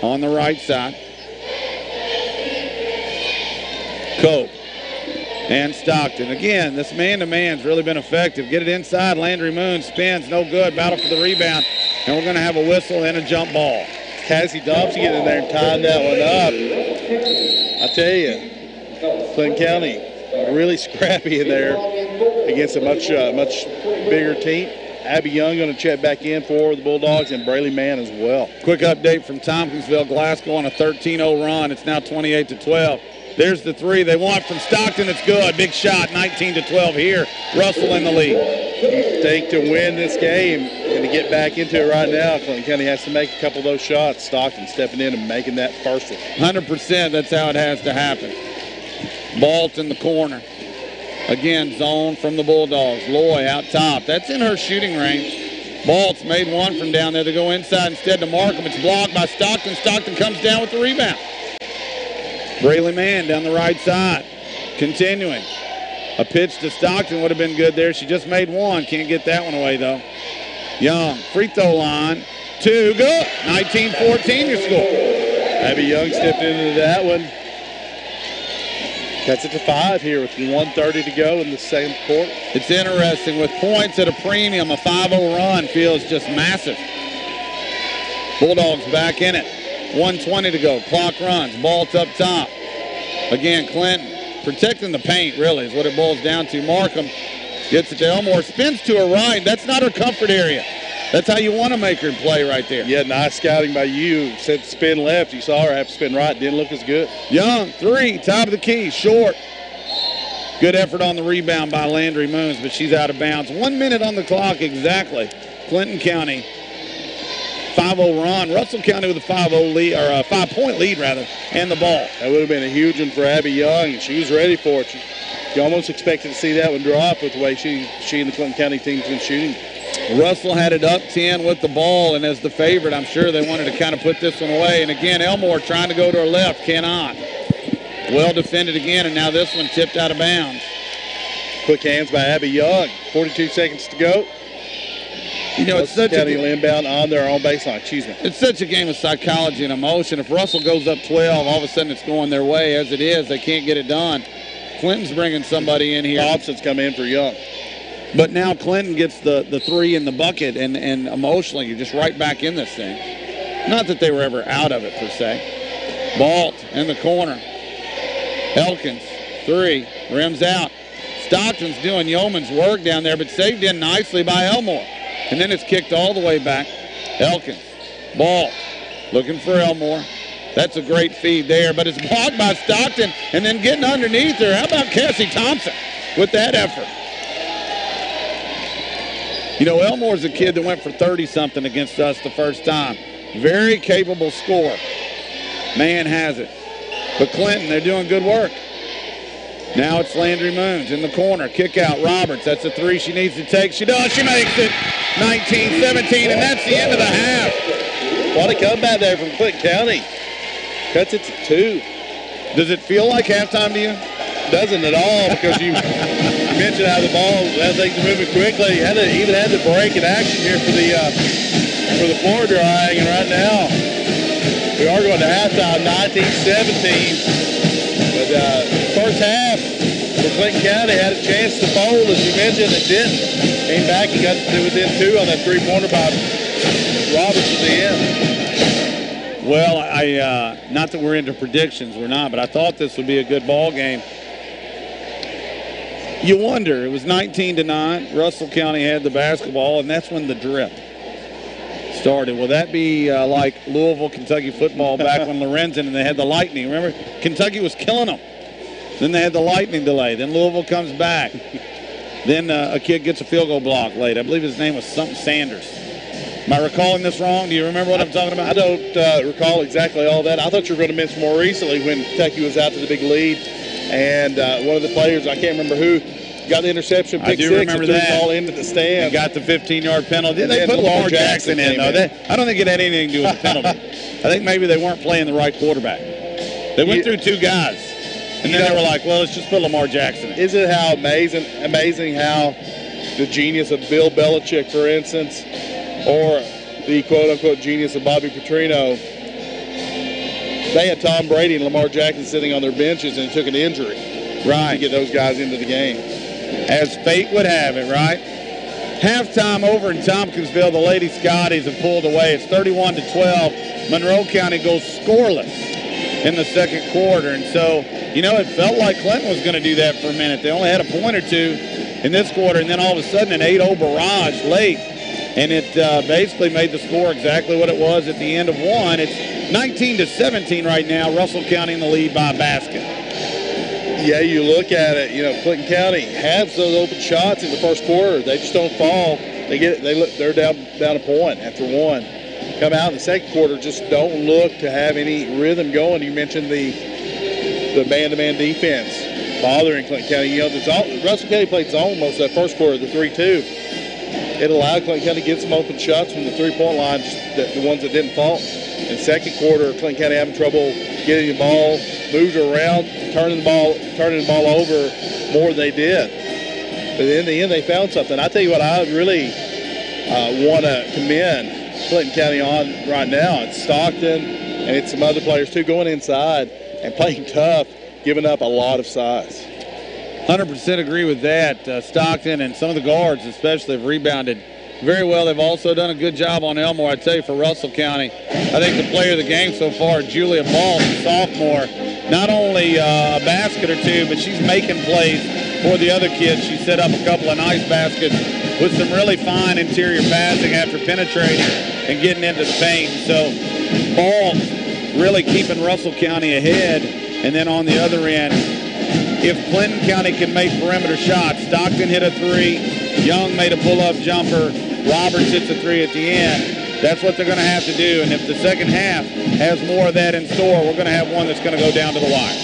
on the right side. Cope and Stockton. Again, this man-to-man's really been effective. Get it inside. Landry Moon spins. No good. Battle for the rebound. And we're going to have a whistle and a jump ball.
Cassie Dobbs getting in there and tying that one up. I tell you, Clinton County really scrappy in there against a much bigger team. Abby Young going to check back in for the Bulldogs, and Braley Mann as well.
Quick update from Tompkinsville. Glasgow on a 13-0 run. It's now 28-12. There's the 3 they want from Stockton. It's good. Big shot, 19-12 here. Russell in the lead.
You think to win this game and to get back into it right now, Clinton County has to make a couple of those shots. Stockton stepping in and making that first one.
100%, that's how it has to happen. Balt in the corner. Again, zone from the Bulldogs. Loy out top. That's in her shooting range. Balt's made one from down there to go inside instead to Markham. It's blocked by Stockton. Stockton comes down with the rebound. Braley Mann down the right side. Continuing. A pitch to Stockton would have been good there. She just made one. Can't get that one away, though. Young, free throw line. 2, good. 19-14 your score.
Abby Young stepped into that one. Cuts it to 5 here with 1:30 to go in the second quarter.
It's interesting. With points at a premium, a 5-0 run feels just massive. Bulldogs back in it. 1:20 to go. Clock runs. Ball's up top. Again, Clinton protecting the paint, really, is what it boils down to. Markham gets it to Elmore. Spins to her right. That's not her comfort area. That's how you want to make her play right there.
Yeah, nice scouting by you. Said spin left. You saw her have to spin right. Didn't look as good.
Young, 3, top of the key, short. Good effort on the rebound by Landry Moons, but she's out of bounds. 1 minute on the clock exactly. Clinton County, 5-0 run. Russell County with a 5-0 lead, or a 5-point lead rather, and the ball.
That would have been a huge one for Abby Young. She was ready for it. You almost expected to see that one drop with the way she and the Clinton County team's been shooting.
Russell had it up 10 with the ball, and as the favorite, I'm sure they wanted to kind of put this one away. And again, Elmore trying to go to her left, cannot. Well defended again, and now this one tipped out of bounds.
Quick hands by Abby Young. 42 seconds to go.
You know, it's such
County inbound on their own baseline. Excuse me.
It's such a game of psychology and emotion. If Russell goes up 12, all of a sudden it's going their way. As it is, they can't get it done. Clinton's bringing somebody in here.
Thompson's come in for Young.
But now Clinton gets the 3 in the bucket, and emotionally you're just right back in this thing. Not that they were ever out of it, per se. Balt in the corner. Elkins, 3, rims out. Stockton's doing yeoman's work down there, but saved in nicely by Elmore. And then it's kicked all the way back. Elkins, Balt, looking for Elmore. That's a great feed there, but it's blocked by Stockton, and then getting underneath her. How about Cassie Thompson with that effort? You know, Elmore's a kid that went for 30-something against us the first time. Very capable scorer. Man has it. But Clinton, they're doing good work. Now it's Landry Moons in the corner. Kick out Roberts. That's a 3 she needs to take. She does. She makes it. 19-17, and that's the end of the half.
What a comeback there from Clinton County. Cuts it to 2.
Does it feel like halftime to you?
Doesn't at all, because you mentioned how the ball, how things are moving quickly. Even had the break in action here for the floor drying, and right now we are going to halftime, 19-17. But first half for Clinton County had a chance to fold, as you mentioned, it didn't. Came back and got to within 2 on that 3-pointer by Roberts at the end.
Well, not that we're into predictions, we're not, but I thought this would be a good ball game. You wonder, it was 19-9. Russell County had the basketball, and that's when the drip started. Will that be like Louisville, Kentucky football back when Lorenzen and they had the lightning? Remember, Kentucky was killing them. Then they had the lightning delay. Then Louisville comes back. Then a kid gets a field goal block late. I believe his name was something Sanders. Am I recalling this wrong? Do you remember what I'm talking about?
I don't recall exactly all that. I thought you were going to mention more recently when Kentucky was out to the big lead. And one of the players, I can't remember who, got the interception, pick
I do
six,
remember
and threw
that.
the ball into the stand.
And got the 15-yard penalty. They put
Lamar
Lamar Jackson in, though. I don't think it had anything to do with the penalty. I think maybe they weren't playing the right quarterback. They went through two guys. And then they were like, well, let's just put Lamar Jackson in.
Isn't it how amazing how the genius of Bill Belichick, for instance, or the quote-unquote genius of Bobby Petrino, they had Tom Brady and Lamar Jackson sitting on their benches and took an injury to get those guys into the game.
As fate would have it, right? Halftime over in Tompkinsville, the Lady Scotties have pulled away. It's 31-12. Monroe County goes scoreless in the second quarter. And so, you know, it felt like Clinton was going to do that for a minute. They only had a point or two in this quarter, and then all of a sudden an 8-0 barrage late. And it basically made the score exactly what it was at the end of one. It's 19-17 right now. Russell County in the lead by a basket.
Yeah, you look at it, you know, Clinton County has those open shots in the first quarter. They just don't fall. They're down a point after one. Come out in the second quarter, just don't look to have any rhythm going. You mentioned the man-to-man defense bothering Clinton County. You know, Russell County played zone most of that first quarter, the 3-2. It allowed Clinton County to get some open shots from the three-point line, just the ones that didn't fall. In the second quarter, Clinton County having trouble getting the ball, moves around, turning the ball over more than they did. But in the end, they found something. I tell you what, I really want to commend Clinton County on right now. It's Stockton and it's some other players too, going inside and playing tough, giving up a lot of size.
100% agree with that. Stockton and some of the guards especially have rebounded very well. They've also done a good job on Elmore. I tell you, for Russell County, I think the player of the game so far, Julia Ball, the sophomore, not only a basket or two, but she's making plays for the other kids. She set up a couple of nice baskets with some really fine interior passing after penetrating and getting into the paint. So Ball really keeping Russell County ahead. And then on the other end, if Clinton County can make perimeter shots, Stockton hit a three, Young made a pull-up jumper, Roberts hits a three at the end. That's what they're going to have to do. And if the second half has more of that in store, we're going to have one that's going to go down to the wire.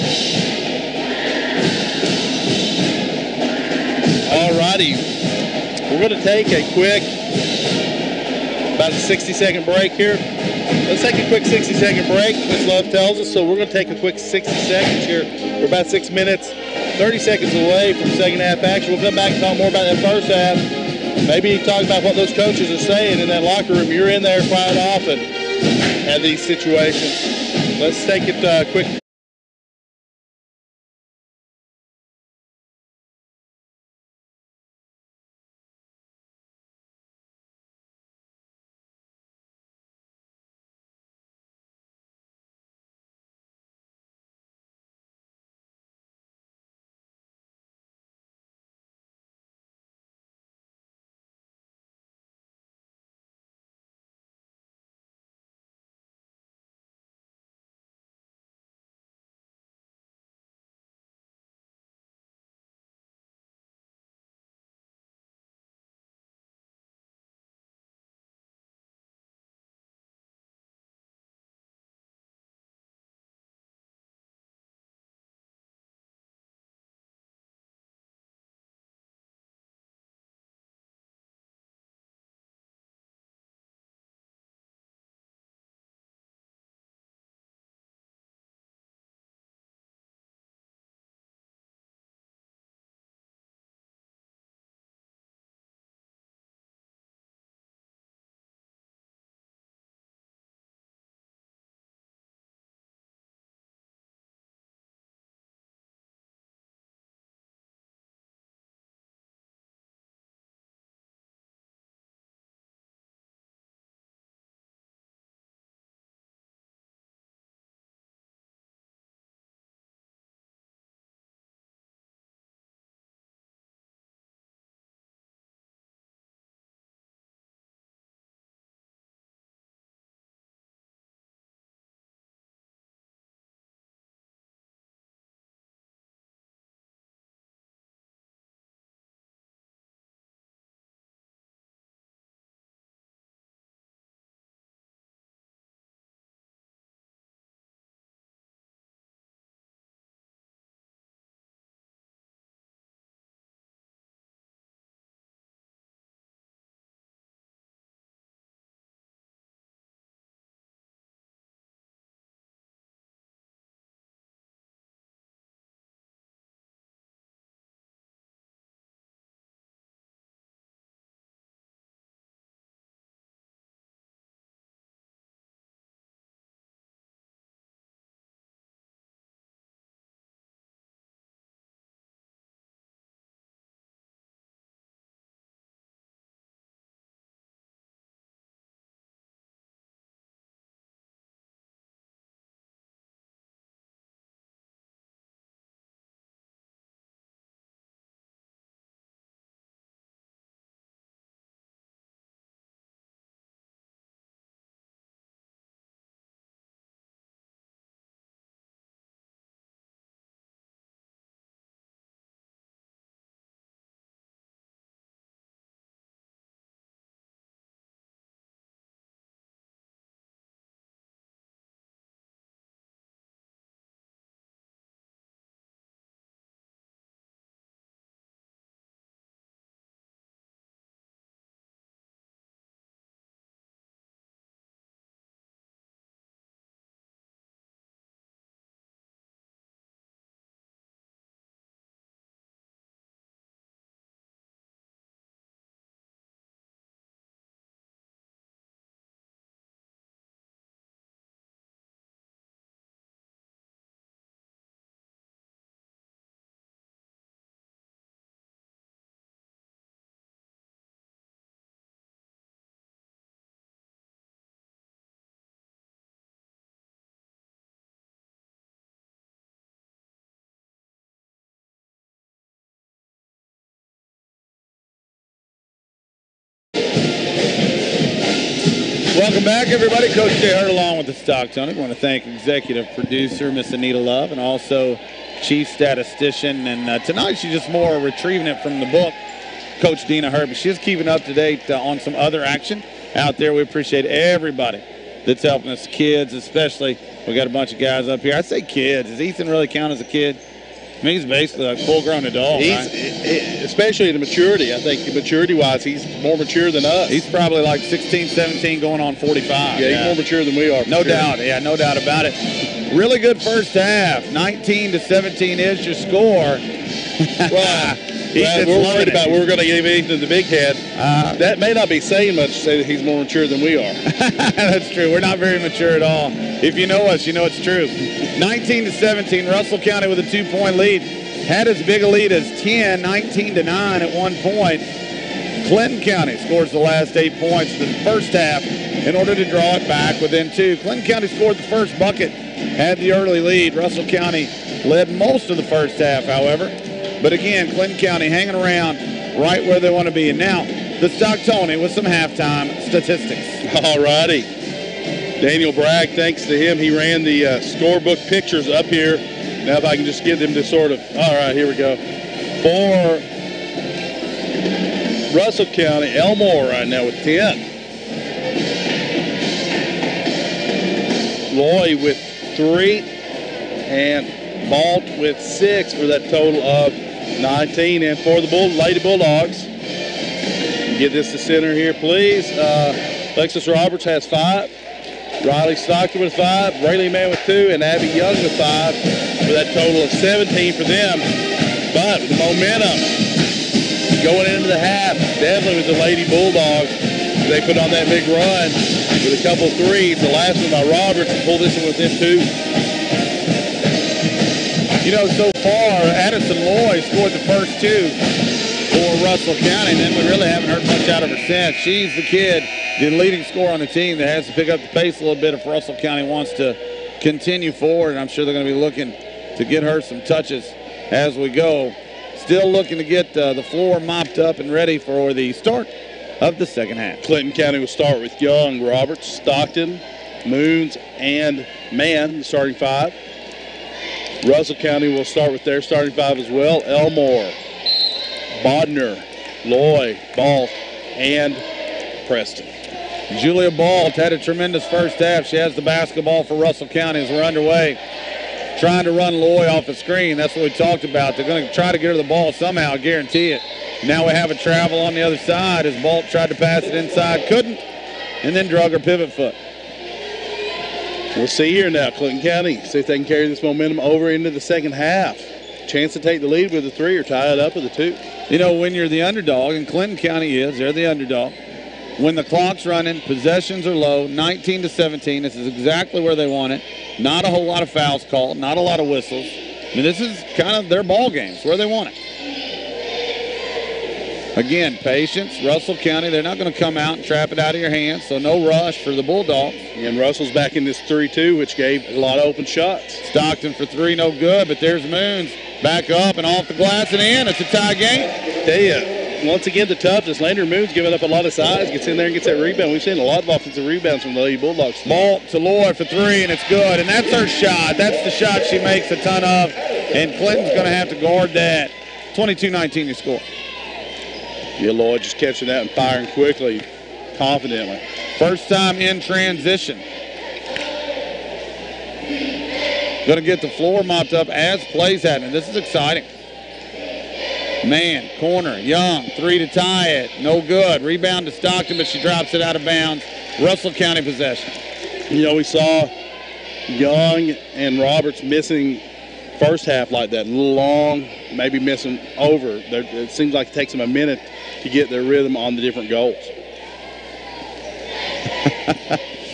All righty. We're going to take a quick, about a 60-second break here. Let's take a quick 60-second break, Ms. Love tells us. So we're going to take a quick 60 seconds here. We're about 6 minutes, 30 seconds away from second half action. We'll come back and talk more about that first half. Maybe talk about what those coaches are saying in that locker room. You're in there quite often at these situations. Let's take it quick.
Welcome back, everybody. Coach Jay Hurt along with the Stock Tony. I want to thank executive producer Miss Anita Love and also chief statistician. And tonight she's just more retrieving it from the book, Coach Dina Hurt. But she's keeping up to date on some other action out there. We appreciate everybody that's helping us, kids especially. We got a bunch of guys up here. I say kids. Does Ethan really count as a kid? I mean, he's basically a full-grown adult, right?
Especially in the maturity. I think maturity-wise, he's more mature than us.
He's probably like 16, 17, going on 45.
Yeah, he's more mature than we are.
No doubt. Yeah, no doubt about it. Really good first half. 19-17 is your score.
Well, we're worried about we're going to give Ethan the big head. That may not be saying much to say that he's more mature than we are.
That's true. We're not very mature at all. If you know us, you know it's true. 19-17, Russell County with a 2-point lead. Had as big a lead as 10, 19-9 at one point. Clinton County scores the last 8 points in the first half in order to draw it back within 2. Clinton County scored the first bucket, had the early lead. Russell County led most of the first half, however. But again, Clinton County hanging around right where they want to be. And now, the Stock Tony with some halftime statistics.
All righty. Daniel Bragg, thanks to him, he ran the scorebook pictures up here. Now if I can just get them to sort of, all right, here we go. For Russell County, Elmore right now with 10. Loy with 3. And Balt with 6 for that total of 19. And for the Lady Bulldogs, get this to center here, please. Alexis Roberts has 5. Riley Stockton with 5. Rayleigh Mann with 2. And Abby Young with 5 for that total of 17 for them. But the momentum going into the half, definitely with the Lady Bulldogs. They put on that big run with a couple threes. The last one by Roberts and pulled this one within 2.
You know, so far, Addison Loy scored the first 2 for Russell County, and then we really haven't heard much out of her since. She's the kid, the leading scorer on the team that has to pick up the pace a little bit if Russell County wants to continue forward, and I'm sure they're going to be looking to get her some touches as we go. Still looking to get the floor mopped up and ready for the start of the second half.
Clinton County will start with Young, Roberts, Stockton, Moons, and Mann, the starting 5. Russell County will start with their starting 5 as well. Elmore, Bodner, Loy, Balt, and Preston.
Julia Balt had a tremendous first half. She has the basketball for Russell County as we're underway. Trying to run Loy off the screen. That's what we talked about. They're going to try to get her the ball somehow, I guarantee it. Now we have a travel on the other side as Balt tried to pass it inside, couldn't, and then drug her pivot foot.
We'll see here now, Clinton County. See if they can carry this momentum over into the second half. Chance to take the lead with a 3 or tie it up with a 2.
You know, when you're the underdog, and Clinton County is, they're the underdog. When the clock's running, possessions are low, 19-17. This is exactly where they want it. Not a whole lot of fouls called, not a lot of whistles. I mean, this is kind of their ball games, where they want it. Again, patience. Russell County, they're not going to come out and trap it out of your hands, so no rush for the Bulldogs.
And Russell's back in this 3-2, which gave a lot of open shots.
Stockton for 3, no good, but there's Moons. Back up and off the glass and in. It's a tie game.
Tell you, once again, the toughness. Landry Moon's giving up a lot of size, gets in there and gets that rebound. We've seen a lot of offensive rebounds from the Lady Bulldogs.
Ball to Loy for 3, and it's good. And that's her shot. That's the shot she makes a ton of. And Clinton's going to have to guard that. 22-19 your score.
Yeah, Lloyd just catching that and firing quickly, confidently.
First time in transition. Going to get the floor mopped up as plays happening. This is exciting. Man, corner, Young, 3 to tie it. No good. Rebound to Stockton, but she drops it out of bounds. Russell County possession.
You know, we saw Young and Roberts missing first half like that. A little long, maybe missing over. It seems like it takes them a minute to get their rhythm on the different goals.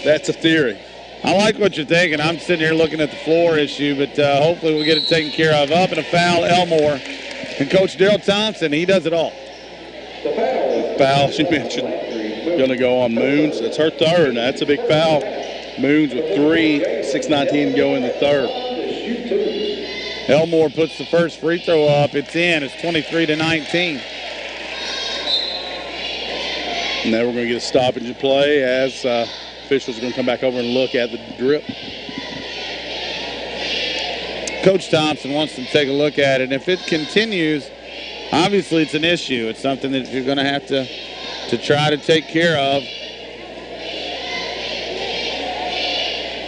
That's a theory.
I like what you're thinking. I'm sitting here looking at the floor issue, but hopefully we'll get it taken care of. Up and a foul, Elmore. And Coach Daryl Thompson, he does it all.
Foul, she mentioned, going to go on Moons. That's her third. That's a big foul. Moons with 3, 6:19 to go in the third.
Elmore puts the first free throw up. It's in. It's 23-19.
Now we're going to get a stoppage of play as officials are going to come back over and look at the drip.
Coach Thompson wants to take a look at it. If it continues, obviously it's an issue. It's something that you're going to have to try to take care of.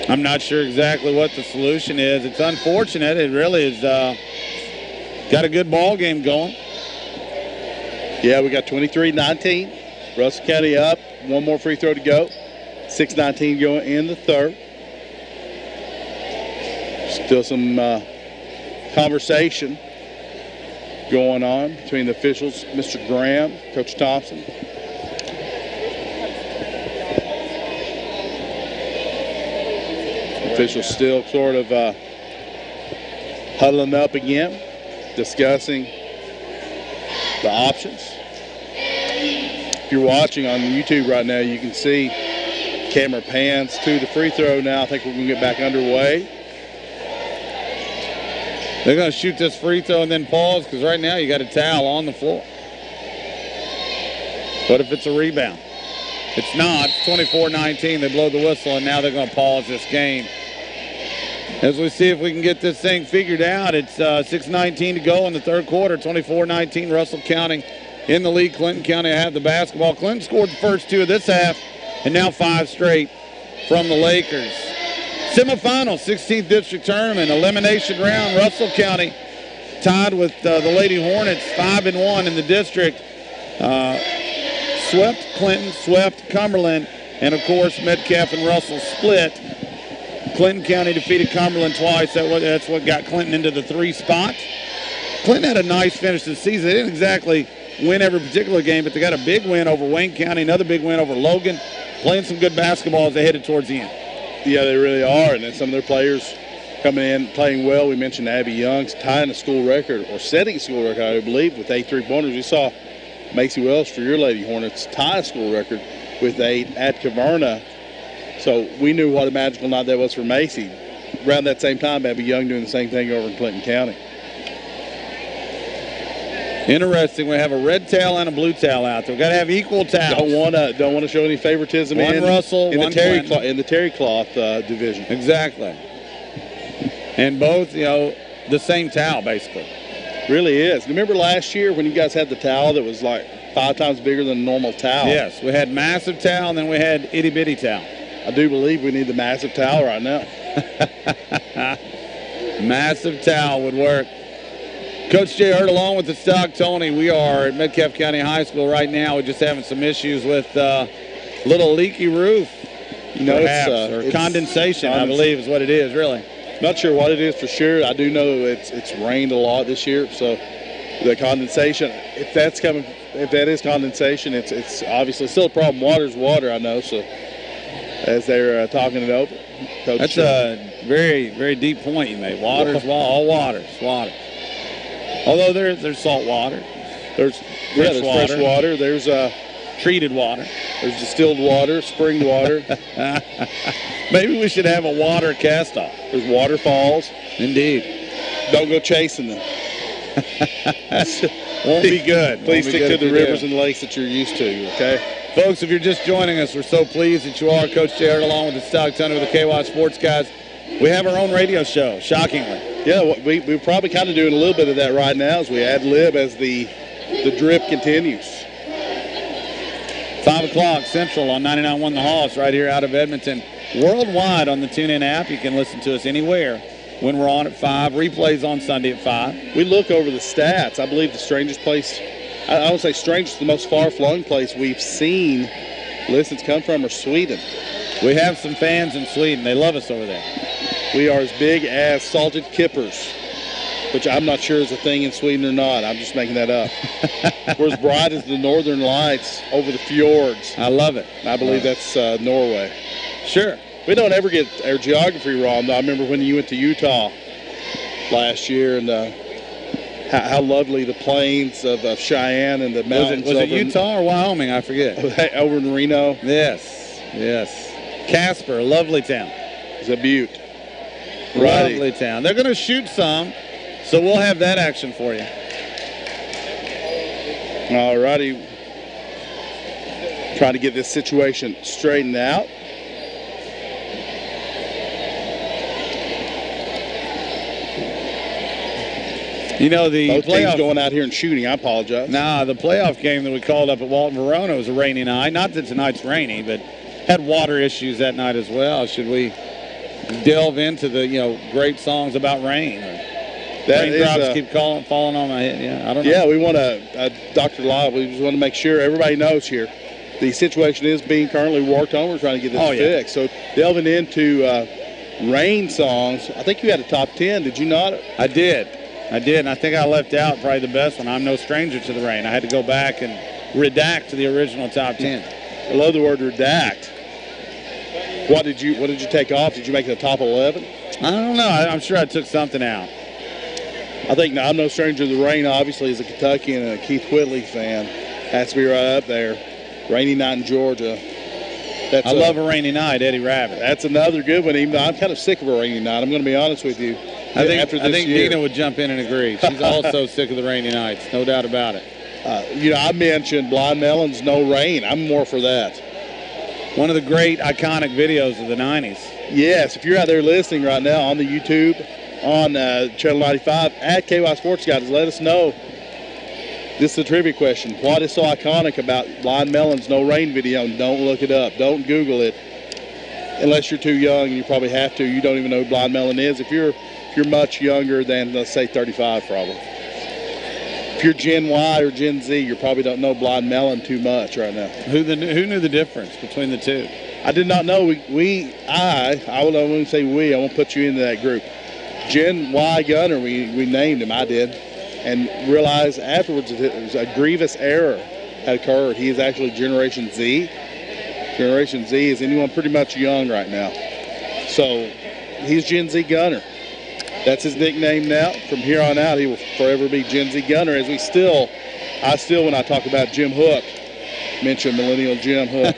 I'm not sure exactly what the solution is. It's unfortunate. It really is got a good ball game going.
Yeah, we got 23-19. Russell County up. One more free throw to go. 6:19 going in the third. Still some conversation going on between the officials, Mr. Graham, Coach Thompson. Officials still sort of huddling up again, discussing the options. If you're watching on YouTube right now, you can see camera pans to the free throw now. I think we're going to get back underway.
They're going to shoot this free throw and then pause because right now you got a towel on the floor. What if it's a rebound? It's not. It's 24-19. They blow the whistle, and now they're going to pause this game. As we see if we can get this thing figured out, it's 6:19 to go in the third quarter. 24-19, Russell County in the lead. Clinton County have the basketball. Clinton scored the first 2 of this half, and now 5 straight from the Lakers. Semifinal, 16th district tournament, elimination round. Russell County tied with the Lady Hornets, 5-1 in the district. Swept Clinton, swept Cumberland, and of course Metcalf and Russell split. Clinton County defeated Cumberland twice. That's what got Clinton into the 3 spot. Clinton had a nice finish to the season. They didn't exactly win every particular game, but they got a big win over Wayne County, another big win over Logan, playing some good basketball as they headed towards the end.
Yeah, they really are, and then some of their players coming in, playing well. We mentioned Abby Young's tying a school record, or setting a school record, I believe, with 8 3-pointers. We saw Macy Wells for your Lady Hornets tie a school record with 8 at Caverna. So we knew what a magical night that was for Macy. Around that same time, Abby Young doing the same thing over in Clinton County.
Interesting. We have a red towel and a blue towel out there. We've got to have equal towels.
Don't want to show any favoritism
one Russell,
in
one
the terry cloth division.
Exactly. And both, the same towel basically.
Really is. Remember last year when you guys had the towel that was like 5 times bigger than a normal towel?
Yes, we had massive towel and then we had itty bitty towel.
I do believe we need the massive towel right now.
Massive towel would work. Coach Jay Hurt along with the Stock Tony. We are at Metcalf County High School right now. We're just having some issues with little leaky roof. It's condensation, I believe is what it is, really.
Not sure what it is for sure. I do know it's rained a lot this year, so the condensation, if that is condensation, it's obviously still a problem. Water's water, I know, so as they're talking it over. Coach,
that's a very, very deep point you made. Water's all water. Although there's salt water.
There's fresh water. There's
treated water.
There's distilled water, spring water.
Maybe we should have a water cast-off.
There's waterfalls.
Indeed.
Don't go chasing them.
Won't be good.
Please stick to the rivers and lakes that you're used to, okay?
Folks, if you're just joining us, we're so pleased that you are. Coach Jared along with the Stock Tony with the KY Sports guys. We have our own radio show, shockingly.
Yeah, we're probably kind of doing a little bit of that right now as we ad-lib as the drip continues.
5 o'clock Central on 99.1 The Hoss right here out of Edmonton. Worldwide on the TuneIn app. You can listen to us anywhere when we're on at 5. Replays on Sunday at 5.
We look over the stats. I believe the strangest place, I would say strangest, the most far-flung place we've seen listens come from are Sweden.
We have some fans in Sweden. They love us over there.
We are as big as salted kippers, which I'm not sure is a thing in Sweden or not. I'm just making that up. We're as bright as the northern lights over the fjords.
I love it.
I believe that's Norway.
Sure.
We don't ever get our geography wrong, though. I remember when you went to Utah last year and how lovely the plains of Cheyenne and the mountains.
Was it Utah or Wyoming? I forget.
Over in Reno.
Yes. Casper, lovely town.
It's a beaut.
Lovely town. They're going to shoot some, so we'll have that action for you.
All righty. Trying to get this situation straightened out.
You know, the
both teams
playoff
going out here and shooting. I apologize.
Nah, the playoff game that we called up at Walton Verona was a rainy night. Not that tonight's rainy, but had water issues that night as well. Should we delve into the great songs about rain? Raindrops keep falling on my head. Yeah, I don't know.
Yeah, we want to, Dr. Lyle, we just want to make sure everybody knows here. The situation is being currently worked on. We're trying to get this fixed. So delving into rain songs, I think you had a top 10, did you not?
I did, and I think I left out probably the best one. I'm no stranger to the rain. I had to go back and redact the original top 10.
I love the word redact. What did you take off? Did you make it a top 11?
I don't know. I'm sure I took something out.
I think I'm no stranger to the rain, obviously, as a Kentuckian and a Keith Whitley fan. Has to be right up there. Rainy night in Georgia.
I love a rainy night, Eddie Rabbit.
That's another good one, even though I'm kind of sick of a rainy night. I'm going to be honest with you.
I think Dina would jump in and agree. She's also sick of the rainy nights, no doubt about it.
I mentioned Blind Melon's No Rain. I'm more for that.
One of the great iconic videos of the 90s.
Yes, if you're out there listening right now on the YouTube, on Channel 95, at KY Sports Guys, let us know. This is a trivia question. What is so iconic about Blind Melon's No Rain video? And don't look it up. Don't Google it. Unless you're too young, and you probably have to. You don't even know who Blind Melon is. If you're much younger than, let's say, 35 probably. If you're Gen Y or Gen Z, you probably don't know Blind Melon too much right now.
Who knew the difference between the two?
I did not know. I will only say we. I won't put you into that group. Gen Y Gunner, we named him. I did. And realized afterwards that it was a grievous error had occurred. He is actually Generation Z. Generation Z is anyone pretty much young right now. So he's Gen Z Gunner. That's his nickname now. From here on out, he will forever be Gen Z Gunner. As I still, when I talk about Jim Hook, mention Millennial Jim Hook.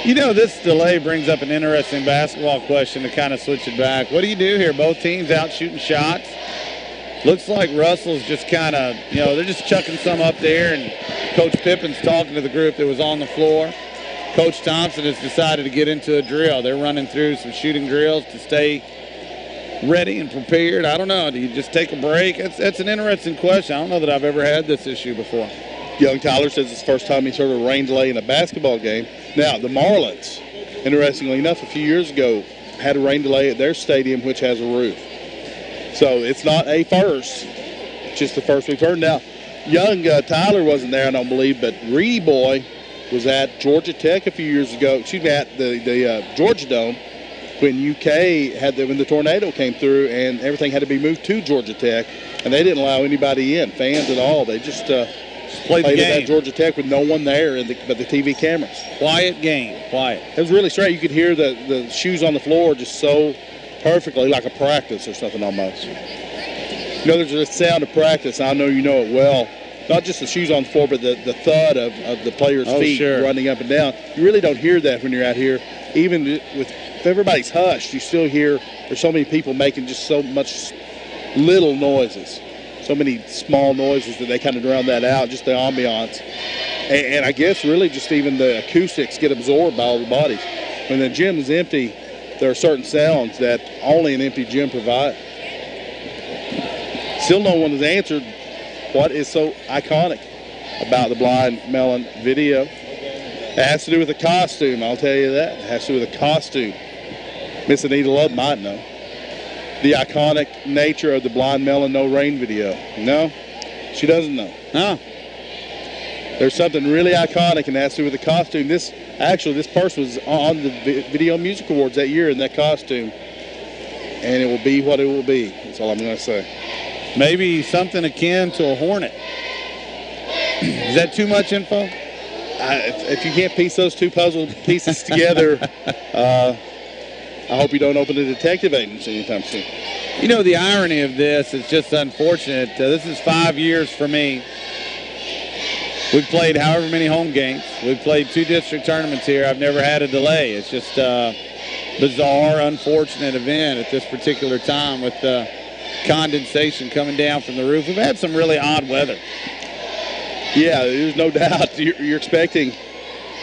This delay brings up an interesting basketball question to kind of switch it back. What do you do here? Both teams out shooting shots. Looks like Russell's just kind of, they're just chucking some up there, and Coach Pippen's talking to the group that was on the floor. Coach Thompson has decided to get into a drill. They're running through some shooting drills to stay ready and prepared. I don't know. Do you just take a break? That's an interesting question. I don't know that I've ever had this issue before.
Young Tyler says it's the first time he's heard of a rain delay in a basketball game. Now, the Marlins, interestingly enough, a few years ago, had a rain delay at their stadium, which has a roof. So it's not a first, just the first we've heard. Now, young Tyler wasn't there, I don't believe, but Reedy Boy was at Georgia Tech a few years ago, at the Georgia Dome when when the tornado came through and everything had to be moved to Georgia Tech, and they didn't allow anybody in, fans at all. They just played the game at Georgia Tech with no one there but the TV cameras.
Quiet game, quiet.
It was really strange. You could hear the shoes on the floor just so perfectly, like a practice or something almost. There's a sound of practice. I know you know it well. Not just the shoes on the floor, but the thud of the players' feet running up and down. You really don't hear that when you're out here. Even if everybody's hushed, you still hear there's so many people making just so much little noises. So many small noises that they kind of drown that out, just the ambiance. And I guess really just even the acoustics get absorbed by all the bodies. When the gym is empty, there are certain sounds that only an empty gym provides. Still no one has answered what is so iconic about the Blind Melon video. It has to do with the costume, I'll tell you that. It has to do with the costume. Miss Anita Love might know. The iconic nature of the Blind Melon No Rain video. No, she doesn't know.
No.
There's something really iconic, and it has to do with the costume. This person was on the Video Music Awards that year in that costume, and it will be what it will be. That's all I'm going to say.
Maybe something akin to a hornet. Is that too much info?
If you can't piece those two puzzle pieces together, I hope you don't open a detective agency anytime soon.
The irony of this is just unfortunate. This is 5 years for me. We've played however many home games. We've played 2 district tournaments here. I've never had a delay. It's just a bizarre, unfortunate event at this particular time with condensation coming down from the roof. We've had some really odd weather.
Yeah, there's no doubt. You're expecting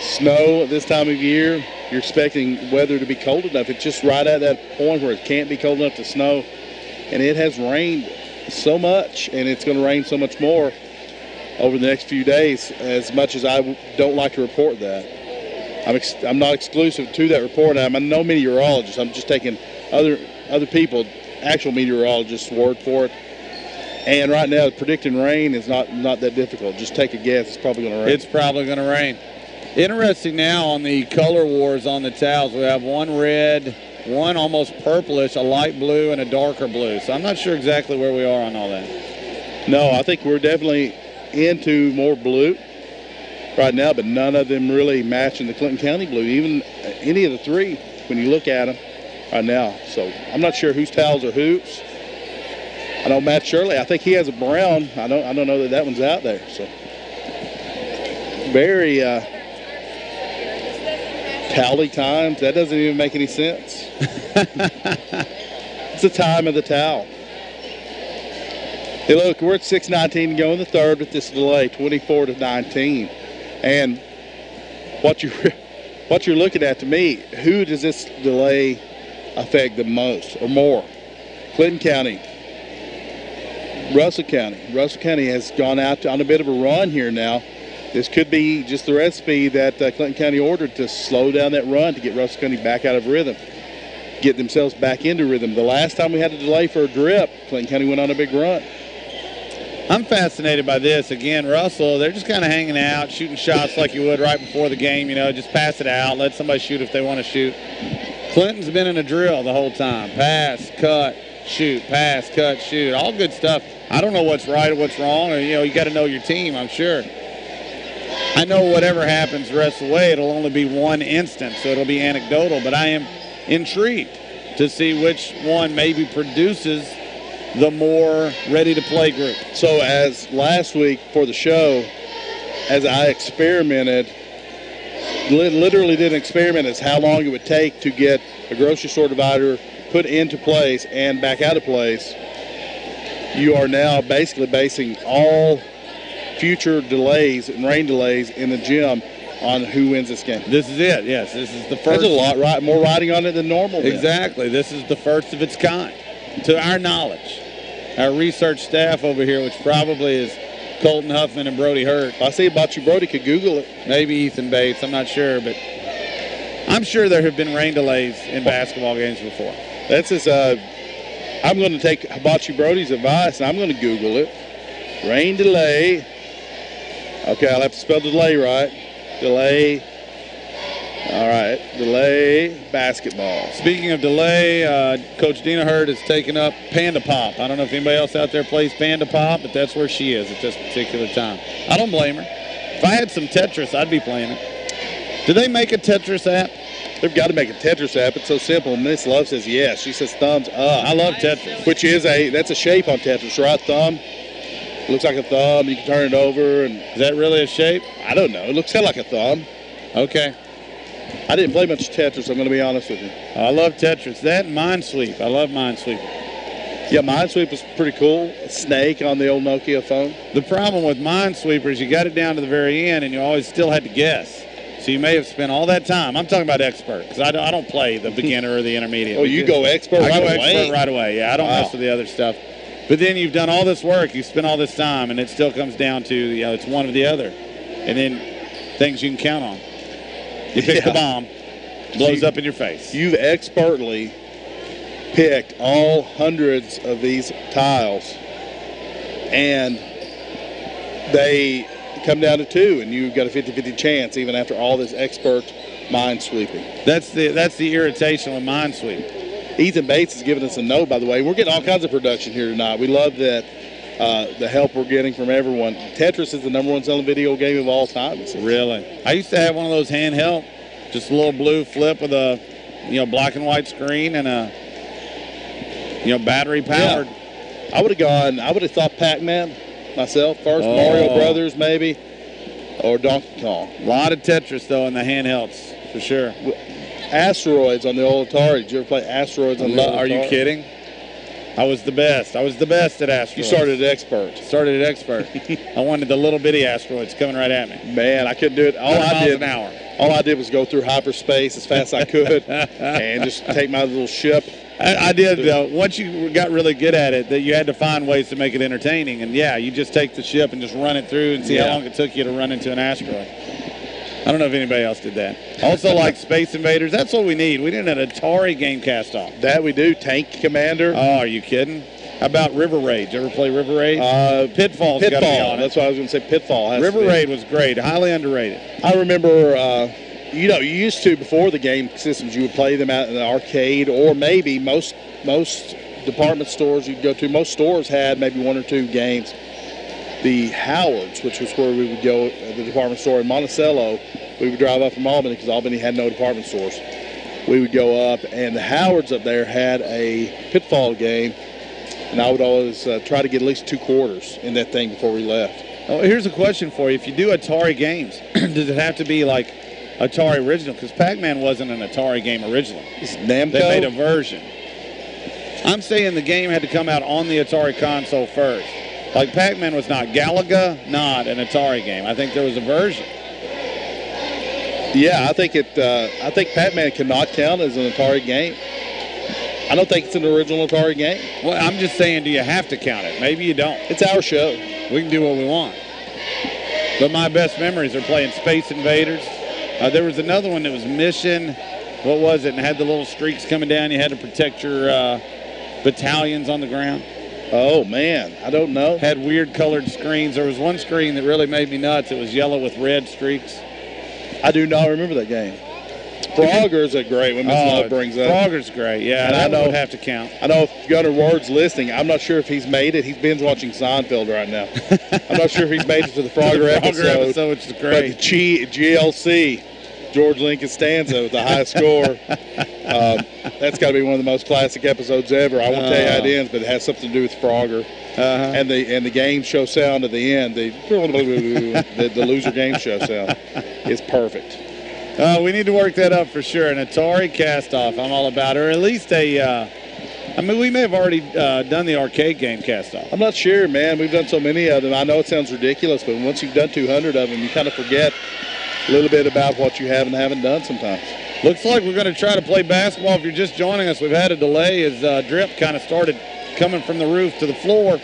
snow at this time of year. You're expecting weather to be cold enough. It's just right at that point where it can't be cold enough to snow. And it has rained so much, and it's going to rain so much more over the next few days, as much as I don't like to report that. I'm not exclusive to that report. I'm no meteorologist. I'm just taking other people, actual meteorologists' word for it. And right now, predicting rain is not that difficult. Just take a guess. It's probably going to rain.
It's probably going to rain. Interesting now on the color wars on the towels. We have one red, one almost purplish, a light blue, and a darker blue. So I'm not sure exactly where we are on all that.
No, I think we're definitely into more blue right now, but none of them really matching the Clinton County blue, even any of the three when you look at them right now. So I'm not sure whose towels are whose. I know Matt Shirley, I think he has a brown. I don't know that one's out there. So very towely times. That doesn't even make any sense. It's the time of the towel. Hey, look, we're at 6:19 to go in the third with this delay, 24-19. And what you're looking at, to me, who does this delay affect the most or more? Clinton County, Russell County. Russell County has gone out on a bit of a run here now. This could be just the recipe that Clinton County ordered to slow down that run to get Russell County back out of rhythm, get themselves back into rhythm. The last time we had a delay for a drip, Clinton County went on a big run.
I'm fascinated by this. Again, Russell, they're just kind of hanging out, shooting shots like you would right before the game, just pass it out, let somebody shoot if they want to shoot. Clinton's been in a drill the whole time. Pass, cut, shoot, pass, cut, shoot. All good stuff. I don't know what's right or what's wrong. Or, you got to know your team, I'm sure. I know whatever happens the rest of the way, it'll only be one instance, so it'll be anecdotal. But I am intrigued to see which one maybe produces the more ready-to-play group.
So as last week for the show, as I experimented, literally did an experiment as how long it would take to get a grocery store divider put into place and back out of place, you are now basically basing all future delays and rain delays in the gym on who wins this game.
This is it, yes. This is the first.
There's a lot more riding on it than normal.
Exactly. This is the first of its kind, to our knowledge. Our research staff over here, which probably is Colton Huffman and Brody Hurt.
I see about you, Brody could Google it.
Maybe Ethan Bates, I'm not sure, but I'm sure there have been rain delays in basketball games before.
That's just, I'm going to take Hibachi Brody's advice, and I'm going to Google it. Rain delay. Okay, I'll have to spell the delay right. Delay. All right, delay basketball.
Speaking of delay, Coach Dina Hurd has taken up Panda Pop. I don't know if anybody else out there plays Panda Pop, but that's where she is at this particular time. I don't blame her. If I had some Tetris, I'd be playing it. Do they make a Tetris app?
They've got to make a Tetris app. It's so simple. Miss Love says yes. She says thumbs up.
I love Tetris.
Which is that's a shape on Tetris, right? Thumb. It looks like a thumb. You can turn it over. And
is that really a shape?
I don't know. It looks kind of like a thumb.
Okay.
I didn't play much Tetris, I'm going to be honest with you.
I love Tetris. That and Minesweep. I love Minesweep.
Yeah, Minesweep is pretty cool. A snake on the old Nokia phone.
The problem with Minesweeper is you got it down to the very end, and you always still had to guess. So you may have spent all that time. I'm talking about expert, because I don't play the beginner or the intermediate.
Oh, you go expert right away? I go
expert right away. Yeah, I don't mess with the other stuff. But then you've done all this work, you spent all this time, and it still comes down to, it's one or the other. And then things you can count on. You pick the bomb, blows up in your face.
You've expertly picked all hundreds of these tiles, and they come down to two, and you've got a 50-50 chance even after all this expert minesweeping.
That's the irritation with Minesweep.
Ethan Bates has given us a note, by the way. We're getting all kinds of production here tonight. We love that. The help we're getting from everyone. Tetris is the #1 selling video game of all time.
Really? I used to have one of those handheld, just a little blue flip with a, black and white screen and a, battery powered.
Yeah. I would have thought Pac-Man myself first, Mario Brothers maybe, or Donkey Kong.
A lot of Tetris though in the handhelds, for sure.
Asteroids on the old Atari. Did you ever play Asteroids on the old Atari?
Are you kidding? I was the best. I was the best at asteroids.
You started at expert.
Started at expert. I wanted the little bitty asteroids coming right at me.
Man, I couldn't do it. All I did was go through hyperspace as fast as I could and just take my little ship.
I did, though. Once you got really good at it, that you had to find ways to make it entertaining. And, yeah, you just take the ship and just run it through and see how long it took you to run into an asteroid. I don't know if anybody else did that. Also, like Space Invaders, that's what we need. We need an Atari game cast-off.
That we do. Tank Commander.
Oh, are you kidding? How about River Raid? Did you ever play River Raid? Pitfall's got to be on it.
That's what I was going to say. Pitfall.
River Raid was great. Highly underrated.
I remember, you used to, before the game systems, you would play them out in the arcade, or maybe most department stores you'd go to, most stores had maybe 1 or 2 games. The Howards, which was where we would go, the department store in Monticello, we would drive up from Albany because Albany had no department stores. We would go up, and the Howards up there had a Pitfall game, and I would always try to get at least 2 quarters in that thing before we left.
Oh, here's a question for you. If you do Atari games, does it have to be like Atari original? Because Pac-Man wasn't an Atari game originally.
It's Namco.
They made a version. I'm saying the game had to come out on the Atari console first. Like Pac-Man was not. Galaga, not an Atari game. I think there was a version.
Yeah, I think Pac-Man cannot count as an Atari game. I don't think it's an original Atari game.
Well, I'm just saying, do you have to count it? Maybe you don't.
It's our show.
We can do what we want. But my best memories are playing Space Invaders. There was another one that was Mission. What was it? And had the little streaks coming down. You had to protect your battalions on the ground.
Oh, man. I don't know.
Had weird colored screens. There was one screen that really made me nuts. It was yellow with red streaks.
I do not remember that game. Frogger's a great one. Miss Love brings up.
Frogger's great, yeah. And I know would have to count.
I know if Gunnar Ward's listening, I'm not sure if he's made it. He's binge watching Seinfeld right now. I'm not sure if he's made it to the Frogger episode.
Which is great.
But the GLC, George Lincoln Stanza with the high score. That's got to be one of the most classic episodes ever. I won't tell you how it ends, but it has something to do with Frogger. And the game show sound at the end, the loser game show sound is perfect.
We need to work that up for sure. An Atari cast-off, I'm all about, or at least I mean, we may have already done the arcade game cast-off.
I'm not sure, man. We've done so many of them. I know it sounds ridiculous, but once you've done 200 of them, you kind of forget a little bit about what you have and haven't done sometimes.
Looks like we're going to try to play basketball. If you're just joining us, we've had a delay as drip kind of started coming from the roof to the floor.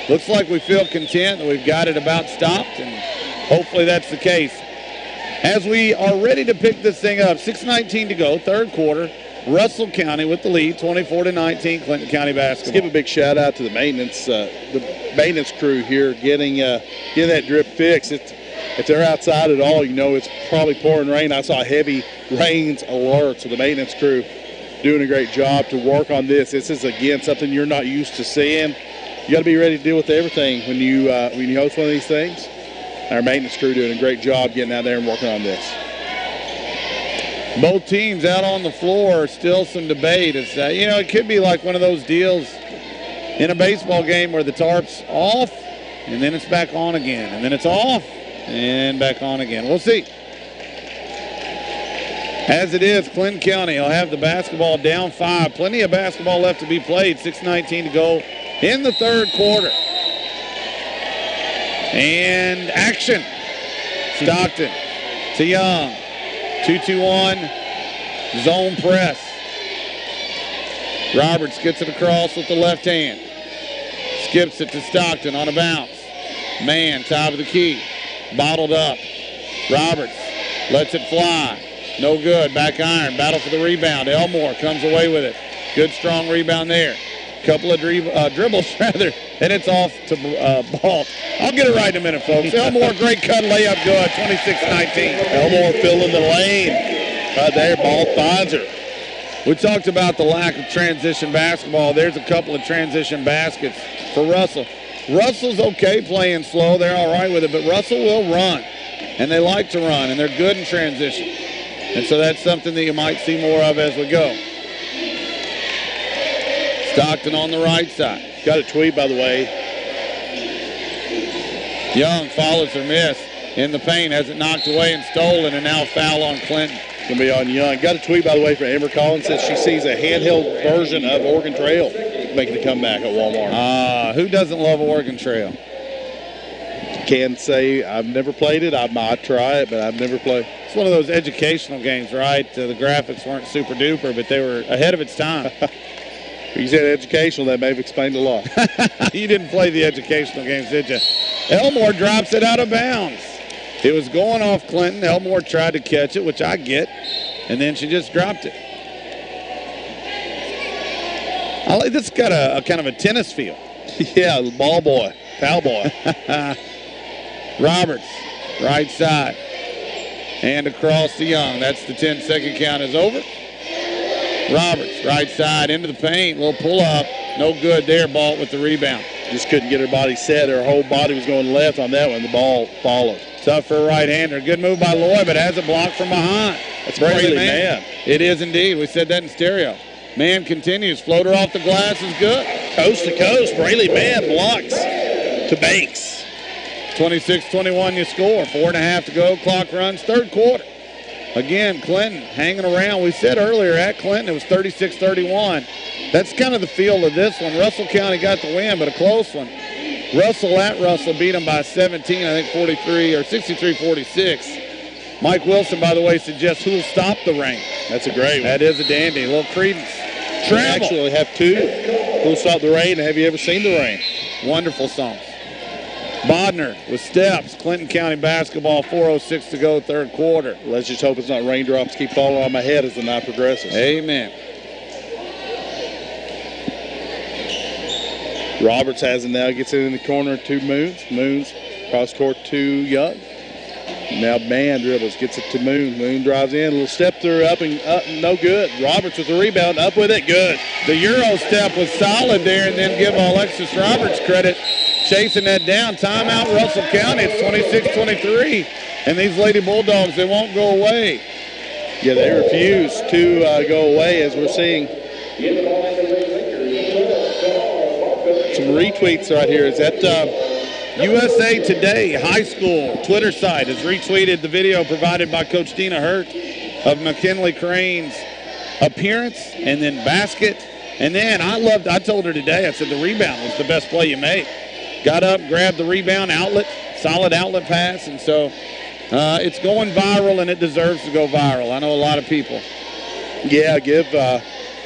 Looks like we feel content that we've got it about stopped, and hopefully that's the case. As we are ready to pick this thing up, 6:19 to go, third quarter. Russell County with the lead, 24-19, Clinton County basketball.
Let's give a big shout out to the maintenance crew here getting that drip fixed. If they're outside at all, you know it's probably pouring rain. I saw heavy rains alert, so the maintenance crew doing a great job to work on this. This is, again, something you're not used to seeing. You got to be ready to deal with everything when you host one of these things. Our maintenance crew doing a great job getting out there and working on this.
Both teams out on the floor, still some debate. It's it could be like one of those deals in a baseball game where the tarp's off and then it's back on again, and then it's off and back on again. We'll see. As it is, Clinton County will have the basketball down 5. Plenty of basketball left to be played. 6:19 to go in the third quarter. And action. Stockton to Young. 2-2-1. Zone press. Roberts gets it across with the left hand. Skips it to Stockton on a bounce. Man, top of the key. Bottled up. Roberts lets it fly. No good. Back iron. Battle for the rebound. Elmore comes away with it. Good, strong rebound there. Couple of dribbles, rather, and it's off to Balt. I'll get it right in a minute, folks. Elmore, great cut, layup, good, 26-19.
Elmore filling the lane. Right there, Balt finds her.
We talked about the lack of transition basketball. There's a couple of transition baskets for Russell. Russell's okay playing slow. They're all right with it, but Russell will run, and they like to run, and they're good in transition. And so that's something that you might see more of as we go. Stockton on the right side.
Got a tweet, by the way.
Young follows her miss in the paint, has it knocked away and stolen, and now a foul on Clinton.
It's going to be on Young. Got a tweet, by the way, from Amber Collins. Says she sees a handheld version of Oregon Trail. making a comeback at Walmart.
Who doesn't love Oregon Trail?
Can't say I've never played it. I might try it, but I've never played.
It's one of those educational games, right? The graphics weren't super duper, but they were ahead of its time.
You said educational, that may have explained a lot.
You didn't play the educational games, did you? Elmore drops it out of bounds. It was going off Clinton. Elmore tried to catch it, which I get, and then she just dropped it. This got a kind of a tennis feel.
Yeah, the ball boy, foul boy.
Roberts, right side. And across to Young. That's the 10-second count is over. Roberts, right side, into the paint. Little pull up. No good there. Ball with the rebound.
Just couldn't get her body set. Her whole body was going left on that one. The ball followed.
Tough for a right-hander. Good move by Loy, but has it blocked from behind.
That's Braley Mann.
It is indeed. We said that in stereo. Mann continues. Floater off the glass is good.
Coast to coast. Braley Mann blocks to Banks.
26-21 you score. 4.5 to go. Clock runs. Third quarter. Again, Clinton hanging around. We said earlier at Clinton it was 36-31. That's kind of the feel of this one. Russell County got the win, but a close one. Russell beat them by 17, I think 43 or 63-46. Mike Wilson, by the way, suggests who'll stop the rain.
That's a great one.
That is a dandy. A little credence.
We actually have two. Who'll stop the rain? Have you ever seen the rain?
Wonderful songs. Bodner with steps. Clinton County basketball, 4:06 to go, third quarter.
Let's just hope it's not raindrops keep falling on my head as the night progresses.
Amen.
Roberts has it now, gets it in the corner to Moons. Moons cross court to Young. Now Mann dribbles, gets it to Moon. Moon drives in, a little step through, up and up, no good. Roberts with the rebound, up with it, good.
The Euro step was solid there, and then give Alexis Roberts credit, chasing that down. Timeout, Russell County. It's 26-23, and these Lady Bulldogs, they won't go away.
Yeah, they refuse to go away, as we're seeing. Some retweets right here. Is that
USA Today High School Twitter site has retweeted the video provided by Coach Dina Hurt of McKinley Crane's appearance and then basket. And then I told her today, I said the rebound was the best play you made. Got up, grabbed the rebound, outlet, solid outlet pass. And so it's going viral, and it deserves to go viral. I know a lot of people.
Yeah, give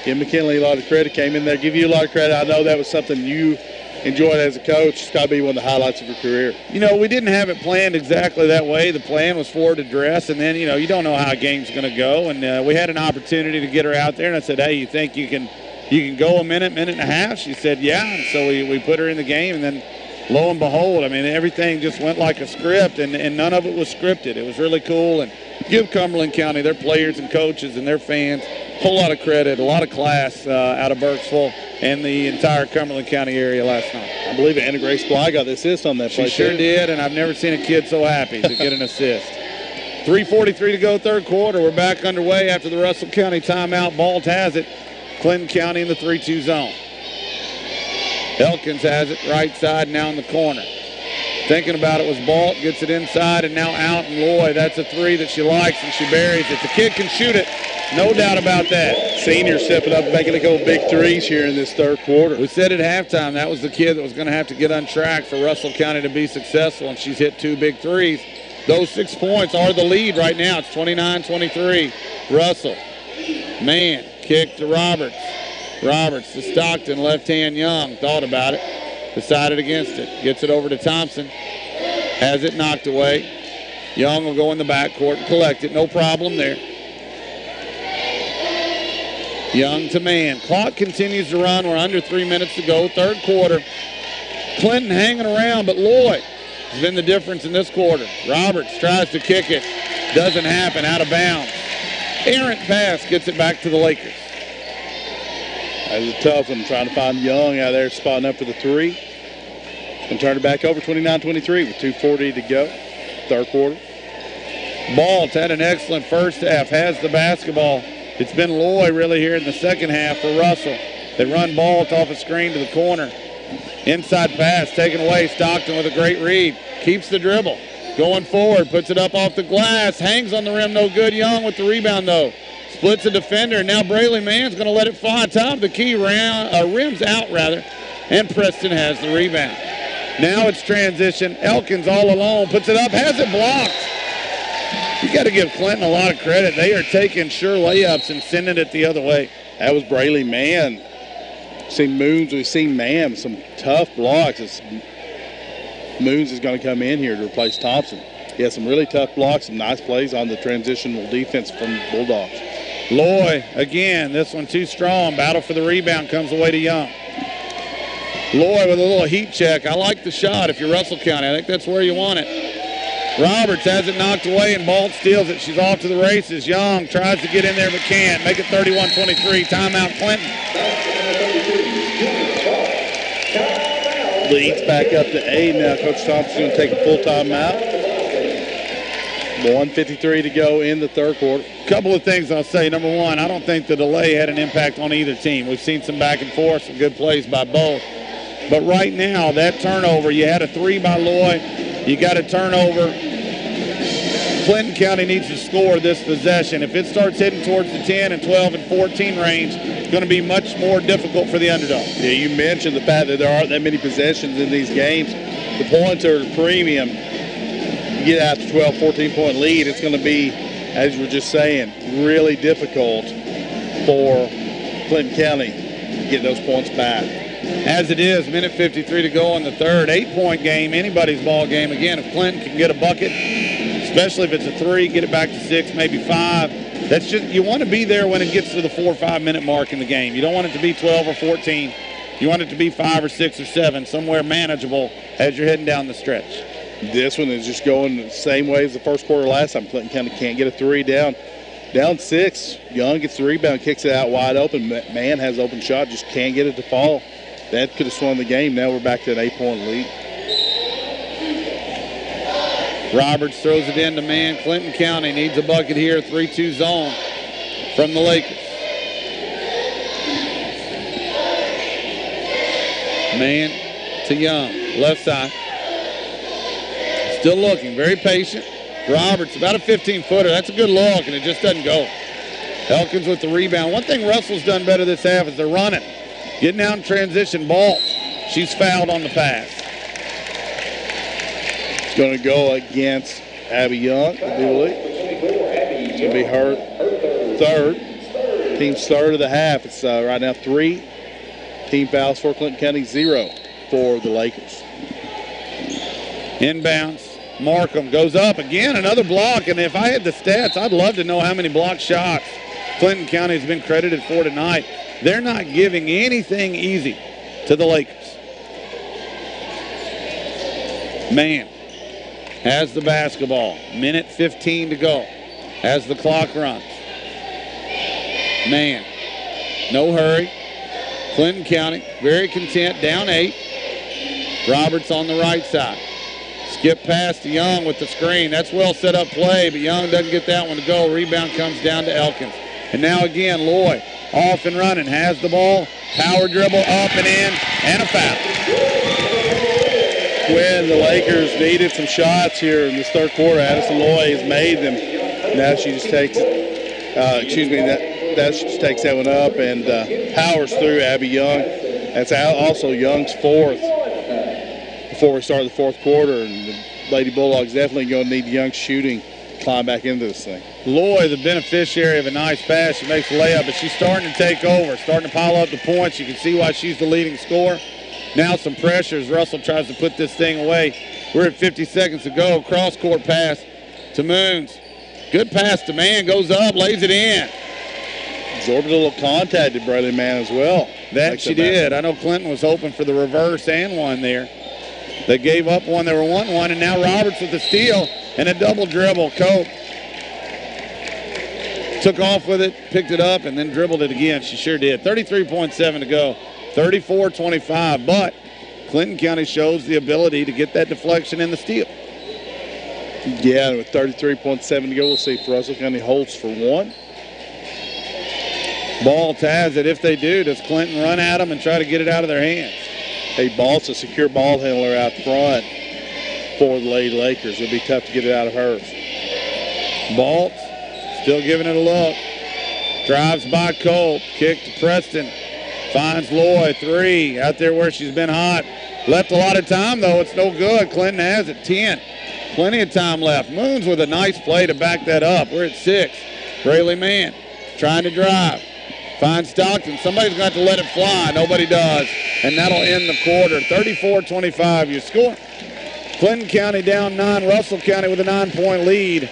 McKinley a lot of credit. Came in there, give you a lot of credit. I know that was something you enjoyed as a coach. It's got to be one of the highlights of your career.
You know, we didn't have it planned exactly that way. The plan was for her to dress, and then, you know, you don't know how a game's going to go. And we had an opportunity to get her out there, and I said, hey, you think you can go a minute and a half? She said, yeah. And so we put her in the game, and then lo and behold, I mean, everything just went like a script, and none of it was scripted. It was really cool. And give Cumberland County, their players and coaches and their fans, a whole lot of credit, a lot of class out of Burkesville and the entire Cumberland County area last night.
I believe Anna Grace Bly got the assist on that play.
She sure did, and I've never seen a kid so happy to get an assist. 3:43 to go, third quarter. We're back underway after the Russell County timeout. Balt has it. Clinton County in the 3-2 zone. Elkins has it right side, now in the corner. Thinking about it was Balt, gets it inside, and now out, and Loy, that's a three that she likes, and she buries it. The kid can shoot it, no doubt about that.
Senior stepping up, making a couple big threes here in this third quarter.
We said at halftime that was the kid that was going to have to get on track for Russell County to be successful, and she's hit two big threes. Those 6 points are the lead right now. It's 29-23. Russell. Man, kick to Roberts. Roberts to Stockton, left-hand Young. Thought about it. Decided against it. Gets it over to Thompson. Has it knocked away. Young will go in the backcourt and collect it. No problem there. Young to Mann. Clock continues to run. We're under 3 minutes to go. Third quarter. Clinton hanging around, but Lloyd has been the difference in this quarter. Roberts tries to kick it. Doesn't happen. Out of bounds. Errant pass gets it back to the Lakers.
That was a tough one, trying to find Young out there spotting up for the three. And turn it back over 29-23 with 2:40 to go. Third quarter.
Balt had an excellent first half. Has the basketball. It's been Loy really here in the second half for Russell. They run Balt off a screen to the corner. Inside pass taken away. Stockton with a great read. Keeps the dribble. Going forward. Puts it up off the glass. Hangs on the rim. No good. Young with the rebound though. Splits a defender, and now Brayley Mann's going to let it fly top of the key, rims out rather, and Preston has the rebound. Now it's transition. Elkins all alone, puts it up, has it blocked. You got to give Clinton a lot of credit. They are taking sure layups and sending it the other way.
That was Brayley Mann. We've seen Moons, we've seen Mann, some tough blocks. Moons is going to come in here to replace Thompson. He has some really tough blocks, some nice plays on the transitional defense from Bulldogs.
Loy, again, this one too strong. Battle for the rebound comes away to Young. Loy with a little heat check. I like the shot if you're Russell County. I think that's where you want it. Roberts has it knocked away, and Balt steals it. She's off to the races. Young tries to get in there but can't. Make it 31-23. Timeout, Clinton.
Leads back up to 8 now. Coach Thompson's going to take a full timeout. 1:53 to go in the third quarter.
Couple of things I'll say. Number one, I don't think the delay had an impact on either team. We've seen some back and forth, some good plays by both. But right now, that turnover, you had a 3 by Loy. You got a turnover. Clinton County needs to score this possession. If it starts hitting towards the 10 and 12 and 14 range, it's going to be much more difficult for the underdog.
Yeah, you mentioned the fact that there aren't that many possessions in these games. The points are the premium. You get out to 12, 14-point lead, it's going to be, as you were just saying, really difficult for Clinton County to get those points back.
As it is, minute 53 to go in the third. 8-point game, anybody's ball game. Again, if Clinton can get a bucket, especially if it's a 3, get it back to 6, maybe 5. That's just, you want to be there when it gets to the 4 or 5 minute mark in the game. You don't want it to be 12 or 14. You want it to be 5 or 6 or 7, somewhere manageable as you're heading down the stretch.
This one is just going the same way as the first quarter last time. Clinton County can't get a 3 down. Down 6. Young gets the rebound, kicks it out wide open. Man has open shot, just can't get it to fall. That could have swung the game. Now we're back to an 8-point lead.
Roberts throws it into Man. Clinton County needs a bucket here. 3-2 zone from the Lakers. Man to Young, left side. Still looking, very patient. Roberts, about a 15-footer. That's a good look, and it just doesn't go. Elkins with the rebound. One thing Russell's done better this half is they're running. Getting out in transition. Balt, she's fouled on the pass.
It's going to go against Abby Young, I do believe. It's going to be her third. Team's third of the half. It's right now 3 team fouls for Clinton County, 0 for the Lakers.
Inbounds. Markham goes up again, another block, and if I had the stats, I'd love to know how many block shots Clinton County has been credited for tonight. They're not giving anything easy to the Lakers. Man has the basketball. Minute 15 to go as the clock runs. Man, no hurry. Clinton County very content, down 8. Roberts on the right side. Skip past to Young with the screen. That's well set up play, but Young doesn't get that one to go. Rebound comes down to Elkins. And now again, Loy off and running, has the ball. Power dribble up and in, and a foul.
When the Lakers needed some shots here in this third quarter, Addison Loy has made them. Now she just takes that she just takes that one up and powers through Abby Young. That's also Young's 4th. Before we start the fourth quarter, and the Lady Bulldogs definitely going to need Young shooting to climb back into this thing.
Loy, the beneficiary of a nice pass. She makes the layup, but she's starting to take over, starting to pile up the points. You can see why she's the leading scorer. Now some pressure as Russell tries to put this thing away. We're at 50 seconds to go. Cross-court pass to Moons. Good pass to Man, goes up, lays it in.
Absorbed a little contact to Bradley Man as well.
That she did. I know Clinton was hoping for the reverse and one there. They gave up one. They were 1-1, and now Roberts with the steal and a double dribble. Cope took off with it, picked it up, and then dribbled it again. She sure did. 33.7 to go. 34-25, but Clinton County shows the ability to get that deflection in the steal.
Yeah, with 33.7 to go, we'll see if Russell County holds for 1.
Ball has it. If they do, does Clinton run at them and try to get it out of their hands?
Hey, Balt's a secure ball handler out front for the Lady Lakers. It'll be tough to get it out of hers.
Balt still giving it a look. Drives by Cope. Kick to Preston. Finds Loy. 3. Out there where she's been hot. Left a lot of time, though. It's no good. Clinton has it. 10. Plenty of time left. Moons with a nice play to back that up. We're at 6. Braley Mann trying to drive. Finds Stockton. Somebody's going to have to let it fly. Nobody does. And that'll end the quarter. 34-25 your score. Clinton County down 9. Russell County with a 9-point lead.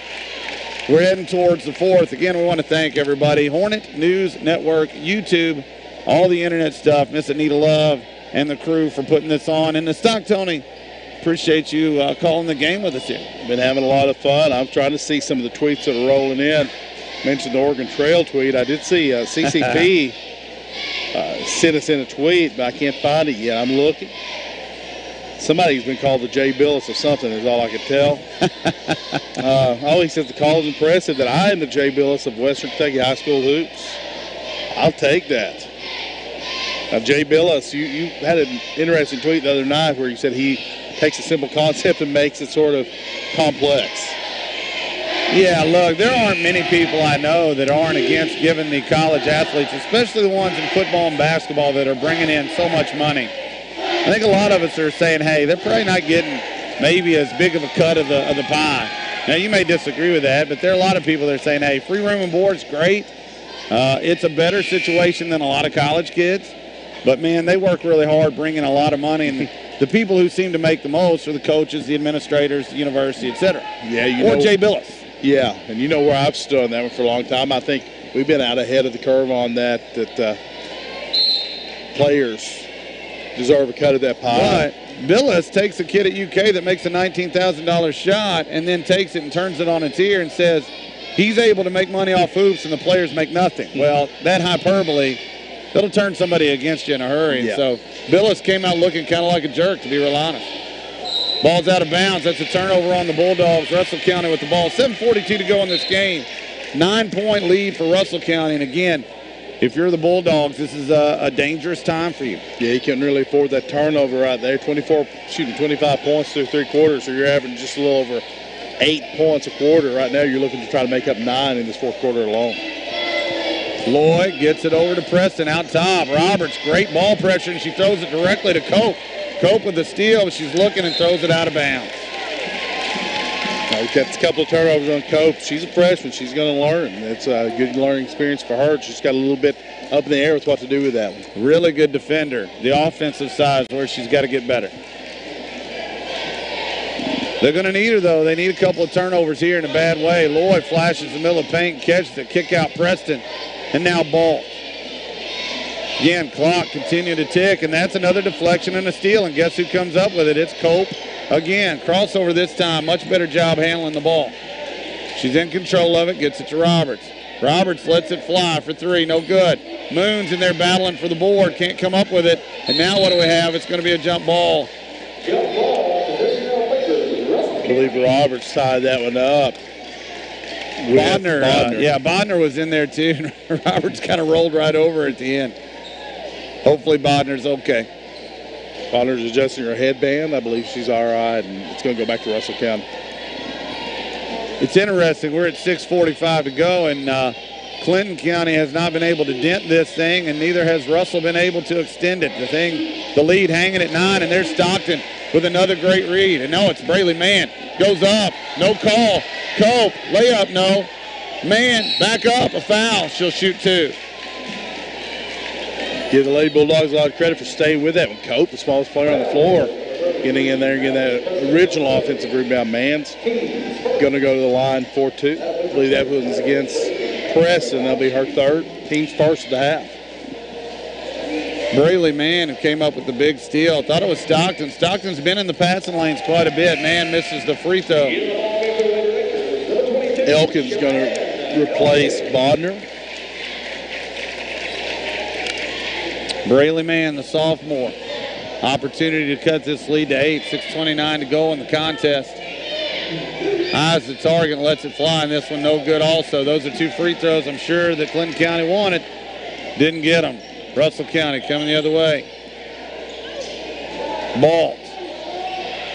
We're heading towards the 4th. Again, we want to thank everybody. Hornet News Network, YouTube, all the internet stuff. Miss Anita Love and the crew for putting this on. And the Stock Tony, appreciate you calling the game with us here.
Been having a lot of fun. I'm trying to see some of the tweets that are rolling in. Mentioned the Oregon Trail tweet. I did see CCP sent us in a tweet, but I can't find it yet. I'm looking. Somebody's been called the Jay Billis or something is all I could tell. He says the call is impressive that I am the Jay Billis of Western Kentucky High School hoops. I'll take that. Now, Jay Billis, you had an interesting tweet the other night where you said he takes a simple concept and makes it sort of complex.
Yeah, look, there aren't many people I know that aren't against giving the college athletes, especially the ones in football and basketball that are bringing in so much money. I think a lot of us are saying, hey, they're probably not getting maybe as big of a cut of the pie. Now, you may disagree with that, but there are a lot of people that are saying, hey, free room and board's great. It's a better situation than a lot of college kids. But, man, they work really hard bringing a lot of money. And the people who seem to make the most are the coaches, the administrators, the university, et cetera.
Yeah,
or Jay Billis.
Yeah, and you know where I've stood on that one for a long time. I think we've been out ahead of the curve on that players deserve a cut of that pie.
But Billis takes a kid at UK that makes a $19,000 shot and then takes it and turns it on its ear and says he's able to make money off hoops and the players make nothing. Well, that hyperbole, that'll turn somebody against you in a hurry.
Yeah.
So Billis came out looking kind of like a jerk, to be real honest. Ball's out of bounds. That's a turnover on the Bulldogs. Russell County with the ball. 7:42 to go in this game. 9-point lead for Russell County. And again, if you're the Bulldogs, this is a dangerous time for you.
Yeah, you can't really afford that turnover right there. 25 points through 3 quarters, so you're averaging just a little over 8 points a quarter. Right now, you're looking to try to make up 9 in this 4th quarter alone.
Lloyd gets it over to Preston out top. Roberts, great ball pressure, and she throws it directly to Cope. Cope with the steal. She's looking and throws it out of bounds.
We've got a couple of turnovers on Cope. She's a freshman. She's going to learn. It's a good learning experience for her. She's got a little bit up in the air with what to do with that one.
Really good defender. The offensive side is where she's got to get better. They're going to need her, though. They need a couple of turnovers here in a bad way. Lloyd flashes the middle of paint, catches it, kick out Preston, and now ball. Again, clock continuing to tick, and that's another deflection and a steal. And guess who comes up with it? It's Cope. Again, crossover this time. Much better job handling the ball. She's in control of it, gets it to Roberts. Roberts lets it fly for 3, no good. Moon's in there battling for the board, can't come up with it. And now what do we have? It's going to be a jump ball.
I believe Roberts tied that one up.
Bodner. Bodner was in there too. Roberts kind of rolled right over at the end. Hopefully Bodner's okay.
Bodner's adjusting her headband. I believe she's all right, and it's going to go back to Russell County.
It's interesting. We're at 6:45 to go, and Clinton County has not been able to dent this thing, and neither has Russell been able to extend it. The lead hanging at 9, and there's Stockton with another great read. And no, it's Braley Mann. Goes up. No call. Cope. Layup, no. Mann, back up. A foul. She'll shoot 2.
Give the Lady Bulldogs a lot of credit for staying with that one. Cope, the smallest player on the floor, getting in there and getting that original offensive rebound. Mann's going to go to the line 4-2. I believe that was against Preston. That'll be her 3rd. Team's first of the half.
Braley Mann, who came up with the big steal. Thought it was Stockton. Stockton's been in the passing lanes quite a bit. Mann misses the free throw.
Elkins going to replace Bodner.
Braley Mann, the sophomore. Opportunity to cut this lead to 8. 6:29 to go in the contest. Eyes the target and lets it fly, and this one no good also. Those are 2 free throws I'm sure that Clinton County wanted. Didn't get them. Russell County coming the other way. Ball.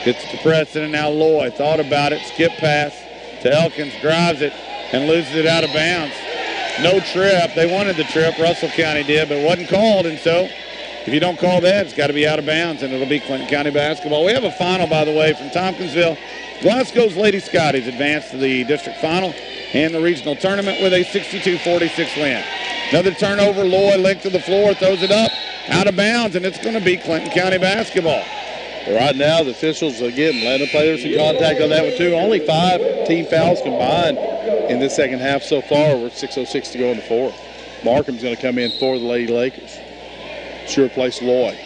Gets it to Preston, and now Lloyd. Thought about it. Skip pass to Elkins. Drives it and loses it out of bounds. no trip. They wanted the trip, Russell County did, but it wasn't called, and so if you don't call that, it's got to be out of bounds, and it'll be Clinton County basketball. We have a final, by the way, from Tompkinsville. Glasgow's Lady Scotties advanced to the district final and the regional tournament with a 62-46 win. Another turnover, Lloyd linked to the floor, throws it up, out of bounds, and it's going to be Clinton County basketball.
Right now, the officials, again, letting the players in contact on that one, too. Only 5 team fouls combined in this second half so far with 6:06 to go in the fourth. Markham's going to come in for the Lady Lakers. Sure place Lloyd.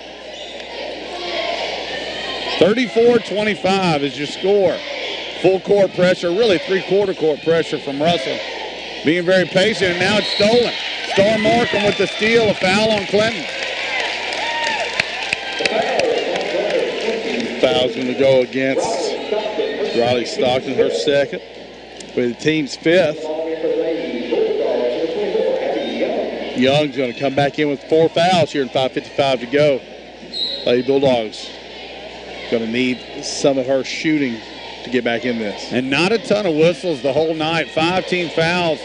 34-25 is your score. Full court pressure, really three-quarter court pressure from Russell. Being very patient, and now it's stolen. Star Markham with the steal, a foul on Clinton.
Foul's going to go against Riley Stockton, her second, with the team's fifth. Young's going to come back in with 4 fouls here in 5:55 to go. Lady Bulldogs going to need some of her shooting to get back in this.
And not a ton of whistles the whole night. 5 team fouls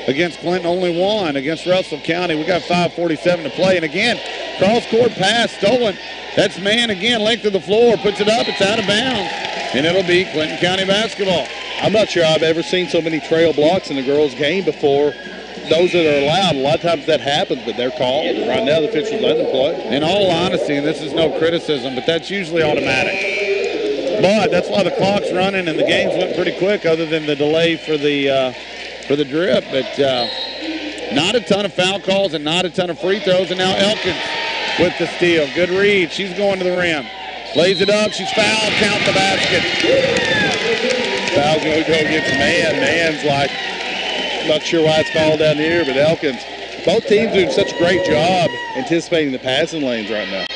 against Clinton, only 1 against Russell County. We got 5:47 to play. And again, cross-court pass stolen. That's man again, length of the floor, puts it up, it's out of bounds. And it'll be Clinton County basketball.
I'm not sure I've ever seen so many trail blocks in a girls' game before. Those that are allowed, a lot of times that happens, but they're called. Right now, the officials let them play.
In all honesty, and this is no criticism, but that's usually automatic. But that's why the clock's running and the games went pretty quick, other than the delay for the drip. But not a ton of foul calls and not a ton of free throws. And now Elkins with the steal. Good read. She's going to the rim. Lays it up. She's fouled. Count the basket.
Foul's going to go against Man. Man's like, not sure why it's called down here, but Elkins. Both teams doing such a great job anticipating the passing lanes right now.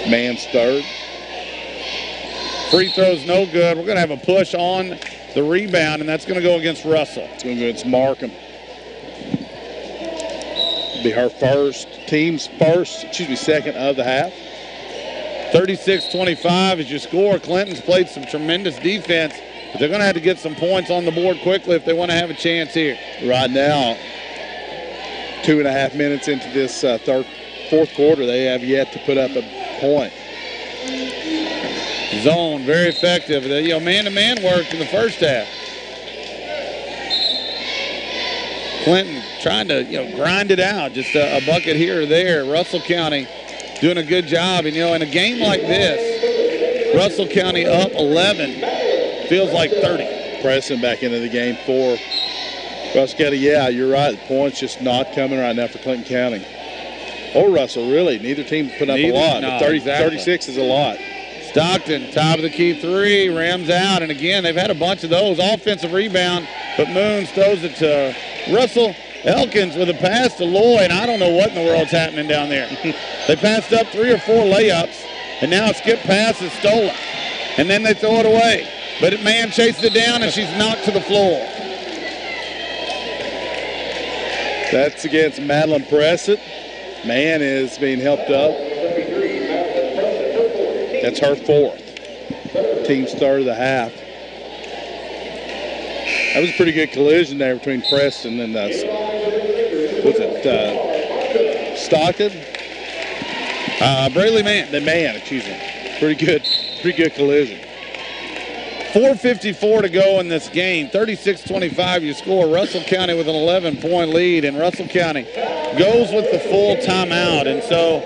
Man's third.
Free throw's no good. We're going to have a push on the rebound, and that's going to go against Russell.
It's going to go against Markham. Be her second of the half.
36-25 is your score. Clinton's played some tremendous defense, but they're going to have to get some points on the board quickly if they want to have a chance here.
Right now, 2.5 minutes into this fourth quarter, they have yet to put up a point.
Zone, very effective. Man-to-man work in the first half. Clinton trying to, grind it out, just a bucket here or there. Russell County doing a good job. And, in a game like this, Russell County up 11 feels like 30.
Pressing back into the game for Russell County. Yeah, you're right. The points just not coming right now for Clinton County. Or Russell, really. Neither team put up a lot.
No,
but 30,
exactly.
36 is a lot.
Stockton, top of the key three, rams out. And again, they've had a bunch of those. Offensive rebound, but Moons throws it to Russell. Elkins with a pass to Lloyd. I don't know what in the world's happening down there. They passed up 3 or 4 layups, and now a skip pass is stolen. And then they throw it away. But Man chases it down, and she's knocked to the floor.
That's against Madeline Pressett. Man is being helped up. That's her fourth. Team's third of the half. That was a pretty good collision there between Preston and Stockton?
Braley Man.
The Man, excuse me. Pretty good collision.
4:54 to go in this game. 36-25 your score. Russell County with an 11-point lead, and Russell County goes with the full timeout. And so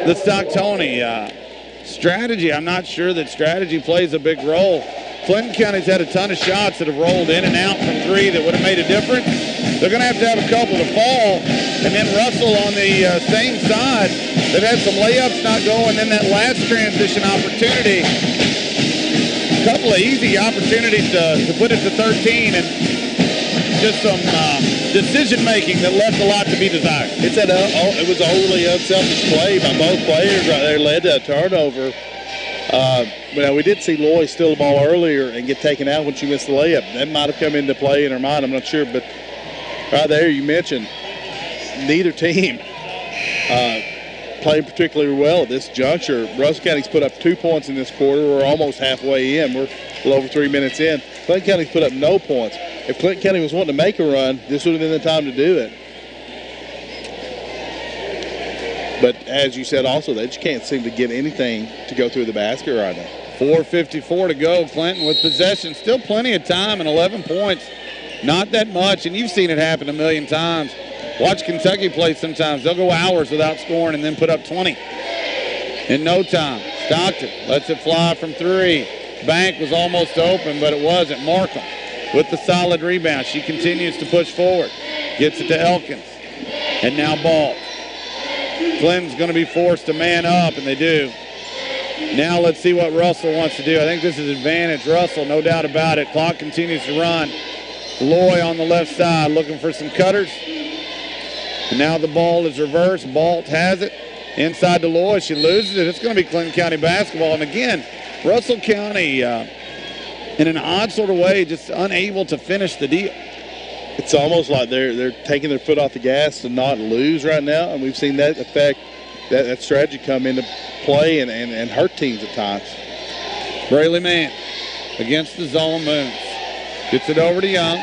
the Stocktoni strategy, I'm not sure that strategy plays a big role. Clinton County's had a ton of shots that have rolled in and out from 3 that would have made a difference. They're going to have a couple to fall. And then Russell on the same side, they've had some layups not go, and then that last transition opportunity, a couple of easy opportunities to put it to 13, and just some decision-making that left a lot to be desired.
It was an overly unselfish play by both players right there, led to a turnover. But we did see Lloyd steal the ball earlier and get taken out when she missed the layup. That might have come into play in her mind, I'm not sure. But right there you mentioned neither team playing particularly well at this juncture. Russell County's put up 2 points in this quarter. We're almost halfway in. We're a little over 3 minutes in. Clinton County's put up no points. If Clinton County was wanting to make a run, this would have been the time to do it. But as you said also, they just can't seem to get anything to go through the basket right now.
4:54 to go. Clinton with possession. Still plenty of time and 11 points. Not that much, and you've seen it happen a million times. Watch Kentucky play sometimes. They'll go hours without scoring and then put up 20 in no time. Stockton lets it fly from 3. Bank was almost open, but it wasn't. Markham with the solid rebound. She continues to push forward. Gets it to Elkins. And now Ball. Clinton's going to be forced to man up, and they do. Now let's see what Russell wants to do. I think this is advantage Russell, no doubt about it. Clock continues to run. Loy on the left side looking for some cutters. And now the ball is reversed. Balt has it inside to Loy. She loses it. It's going to be Clinton County basketball. And again, Russell County, in an odd sort of way, just unable to finish the deal.
It's almost like they're taking their foot off the gas to not lose right now, and we've seen that effect, that strategy come into play and hurt teams at times.
Braley Mann against the zone moves. Gets it over to Young.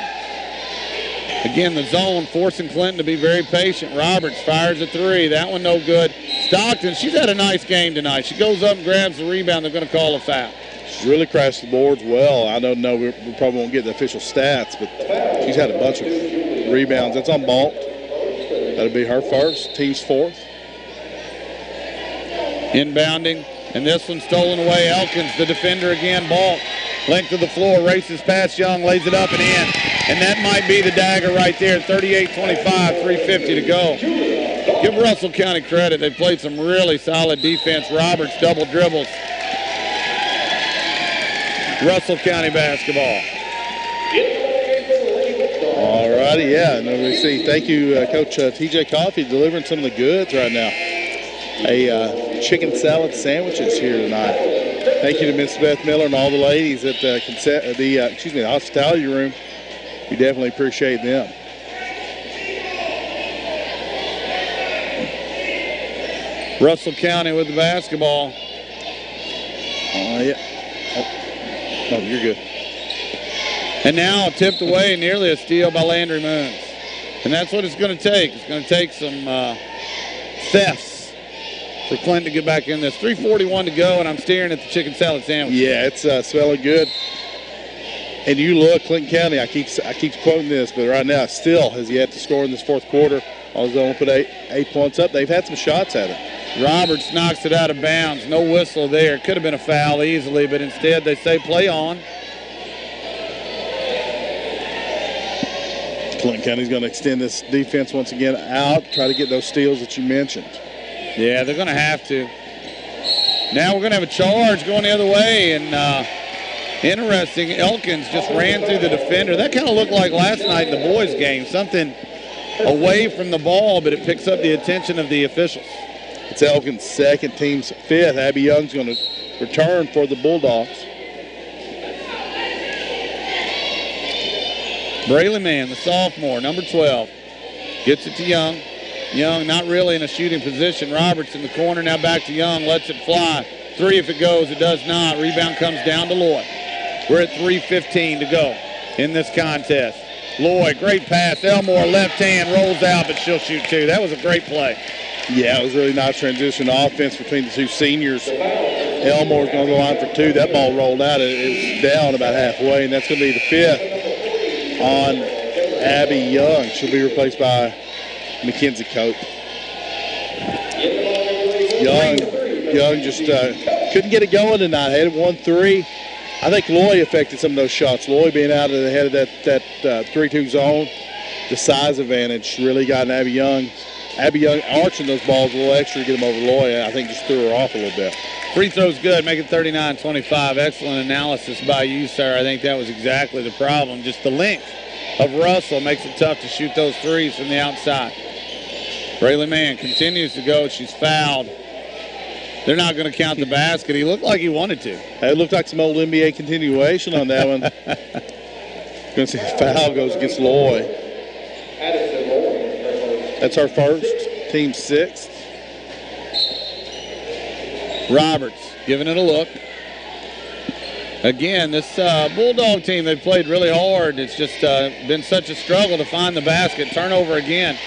Again, the zone forcing Clinton to be very patient. Roberts fires a 3. That one no good. Stockton, she's had a nice game tonight. She goes up and grabs the rebound. They're going to call a foul.
She's really crashed the boards well. I don't know, we probably won't get the official stats, but she's had a bunch of rebounds. That's on Balt. That'll be her first, team's 4th.
Inbounding, and this one stolen away. Elkins, the defender again. Balt, length of the floor, races past Young, lays it up and in. And that might be the dagger right there. 38-25, 3:50 to go. Give Russell County credit. They played some really solid defense. Roberts double dribbles. Russell County basketball.
All righty, yeah. And then we see, thank you, Coach T.J. Coffey, delivering some of the goods right now. Chicken salad sandwiches here tonight. Thank you to Miss Beth Miller and all the ladies at the hospitality room. We definitely appreciate them.
Russell County with the basketball.
Yeah. Oh, you're good.
And now tipped away, nearly a steal by Landry Moons. And that's what it's going to take. It's going to take some thefts for Clinton to get back in this. 3:41 to go, and I'm staring at the chicken salad sandwich.
Yeah, it's smelling good. And you look, Clinton County, I keep quoting this, but right now still has yet to score in this 4th quarter. Although only put 8 points up, they've had some shots at it.
Roberts knocks it out of bounds. No whistle there. Could have been a foul easily, but instead they say play on.
Clinton County's going to extend this defense once again out, try to get those steals that you mentioned.
Yeah, they're going to have to. Now we're going to have a charge going the other way, and interesting, Elkins just ran through the defender. That kind of looked like last night in the boys' game, something away from the ball, but it picks up the attention of the officials.
It's Elkins' 2nd, team's 5th. Abby Young's going to return for the Bulldogs.
Braley Mann, the sophomore, number 12, gets it to Young. Young not really in a shooting position. Roberts in the corner, now back to Young, lets it fly. 3 if it goes, it does not. Rebound comes down to Loy. We're at 3:15 to go in this contest. Loy, great pass. Elmore, left hand, rolls out, but she'll shoot 2. That was a great play.
Yeah, it was a really nice transition offense between the 2 seniors. Elmore's going to go line for 2. That ball rolled out. It was down about halfway, and that's going to be the 5th on Abby Young. She'll be replaced by Mackenzie Cope. Young just couldn't get it going tonight. Had 1-3. I think Loy affected some of those shots. Loy being out of the head of that 3-2 zone, the size advantage really got Abby Young. Abby Young arching those balls a little extra to get them over Loy. I think just threw her off a little bit.
Free throw's good, make it 39-25. Excellent analysis by you, sir. I think that was exactly the problem. Just the length of Russell makes it tough to shoot those threes from the outside. Braley Mann continues to go. She's fouled. They're not going to count the basket. He looked like he wanted to.
It looked like some old NBA continuation on that one. Going to see the foul goes against Loy. That's our first, team 6th.
Roberts giving it a look. Again, this Bulldog team, they've played really hard. It's just been such a struggle to find the basket. Turnover again.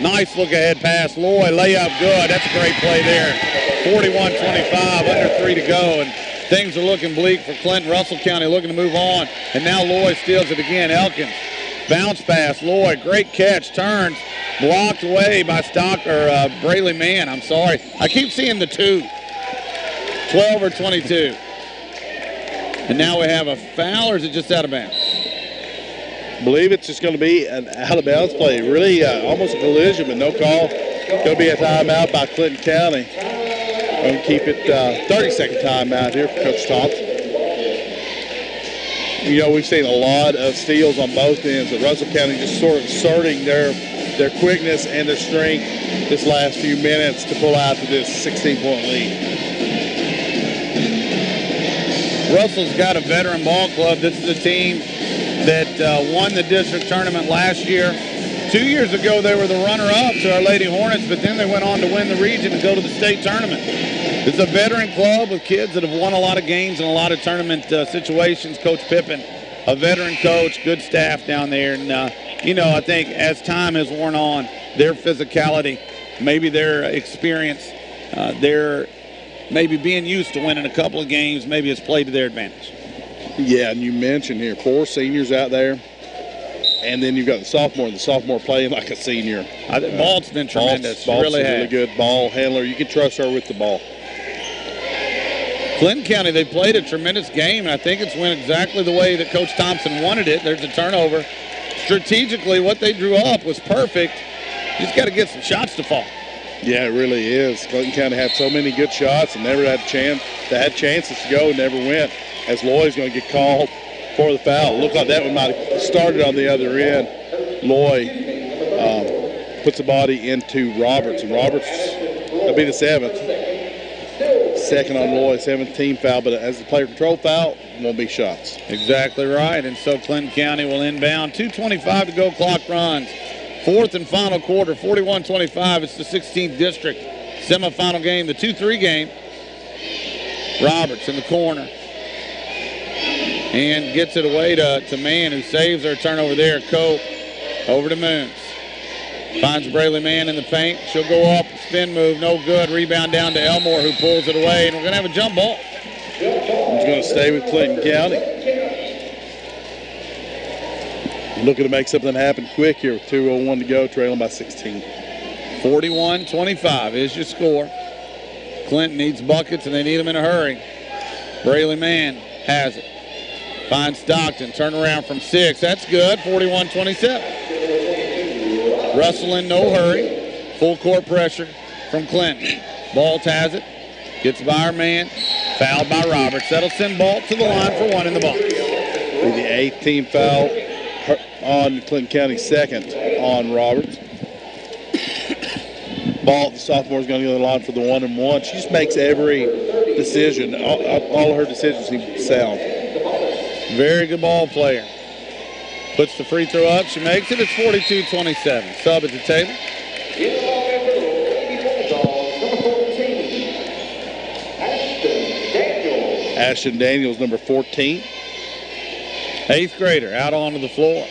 Nice look-ahead pass. Loy, layup, good. That's a great play there. 41-25, under 3 to go, and things are looking bleak for Clinton. Russell County looking to move on, and now Loy steals it again. Elkins, bounce pass. Loy, great catch, turns, blocked away by Braley Mann. I'm sorry. I keep seeing the 2. 12 or 22. And now we have a foul, or is it just out of bounds?
I believe it's just going to be an out-of-bounds play. Really almost a collision, but no call. Going to be a timeout by Clinton County. Going to keep it 30-second timeout here for Coach Thompson. You know, we've seen a lot of steals on both ends, but Russell County just sort of asserting their quickness and their strength this last few minutes to pull out to this 16-point lead.
Russell's got a veteran ball club. This is a team that won the district tournament last year. 2 years ago, they were the runner-up to our Lady Hornets, but then they went on to win the region and go to the state tournament. It's a veteran club with kids that have won a lot of games and a lot of tournament situations. Coach Pippin, a veteran coach, good staff down there. And, you know, I think as time has worn on, their physicality, maybe their experience, their maybe being used to winning a couple of games, maybe it's played to their advantage.
Yeah, and you mentioned here 4 seniors out there, and then you've got the sophomore playing like a senior.
I think Balt's been tremendous.
Balt's a really good ball handler. You can trust her with the ball.
Clinton County, they played a tremendous game, and I think it's went exactly the way that Coach Thompson wanted it. There's a turnover. Strategically, what they drew up was perfect. You just got to get some shots to fall.
Yeah, it really is. Clinton County had so many good shots and never had a chance. They had chances to go and never went, as Loy's going to get called for the foul. Looked like that one might have started on the other end. Loy puts the body into Roberts, and Roberts will be the 7th. Second on Loy, 17 foul, but as the player control foul, won't be shots.
Exactly right, and so Clinton County will inbound. 2:25 to go, clock runs. 4th and final quarter, 41-25. It's the 16th district semifinal game, the 2-3 game. Roberts in the corner. And gets it away to Mann, who saves her turnover there. Cope over to Moons. Finds Braley Mann in the paint. She'll go up, spin move, no good. Rebound down to Elmore, who pulls it away, and we're going to have a jump ball.
It's going to stay with Clinton County. Looking to make something happen quick here with 2:01 to go, trailing by 16.
41-25 is your score. Clinton needs buckets, and they need them in a hurry. Braley Mann has it. Finds Stockton, turn around from 6. That's good, 41-27. Russell in no hurry. Full court pressure from Clinton. Balt has it. Gets by her man. Fouled by Roberts. That'll send Balt to the line for 1 in the box.
With the 8th team foul on Clinton County, 2nd on Roberts. Balt, the sophomore, is going to go to the line for the 1-and-1. She just makes every decision. All of her decisions seem sound.
Very good ball player. Puts the free throw up. She makes it. It's 42-27. Sub at the table.
Ashton Daniels, number 14.
8th grader out onto the floor.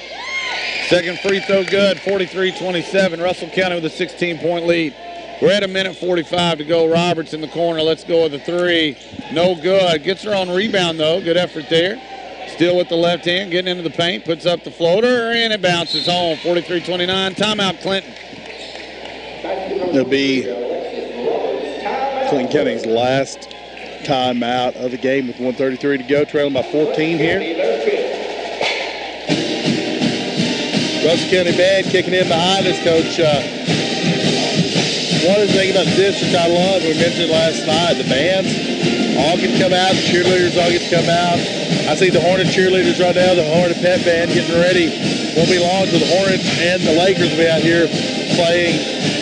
Second free throw good, 43-27. Russell County with a 16-point lead. We're at 1:45 to go. Roberts in the corner. Let's go with a 3. No good. Gets her on rebound, though. Good effort there. Still with the left hand, getting into the paint. Puts up the floater, and it bounces home. 43-29. Timeout, Clinton.
It'll be Clinton County's last timeout of the game with 1:33 to go, trailing by 14 here. Russell County band kicking in behind us, Coach. One of the things about the district I love, we mentioned last night, the bands all get to come out, the cheerleaders all get to come out. I see the Hornet cheerleaders right now, the Hornet pep band getting ready. Won't be long till the Hornets and the Lakers will be out here playing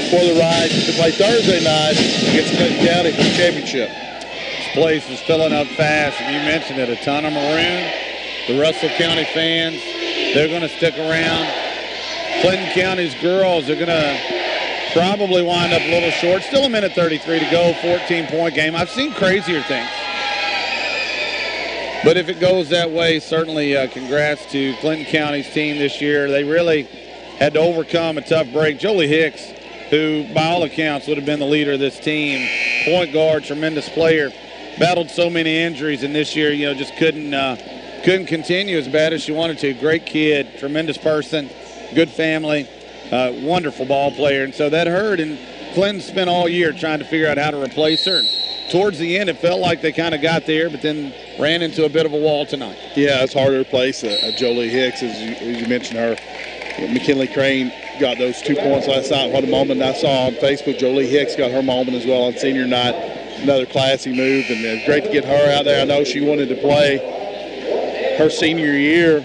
for the right to play Thursday night against Clinton County for the championship.
This place is filling up fast, and you mentioned it, a ton of maroon. The Russell County fans, they're going to stick around. Clinton County's girls are going to probably wind up a little short. Still a minute 33 to go, 14-point game. I've seen crazier things. But if it goes that way, certainly congrats to Clinton County's team this year. They really had to overcome a tough break. Jolie Hicks, who by all accounts would have been the leader of this team, point guard, tremendous player, battled so many injuries, and this year, just couldn't continue as bad as she wanted to. Great kid, tremendous person, good family, wonderful ball player, and so that hurt. And Clinton spent all year trying to figure out how to replace her. Towards the end, it felt like they kind of got there, but then ran into a bit of a wall tonight.
Yeah, it's hard to replace Jolie Hicks, as you mentioned her. McKinley Crane got those 2 points last night. What a moment I saw on Facebook. Jolie Hicks got her moment as well on senior night. Another classy move, and it's great to get her out there. I know she wanted to play her senior year,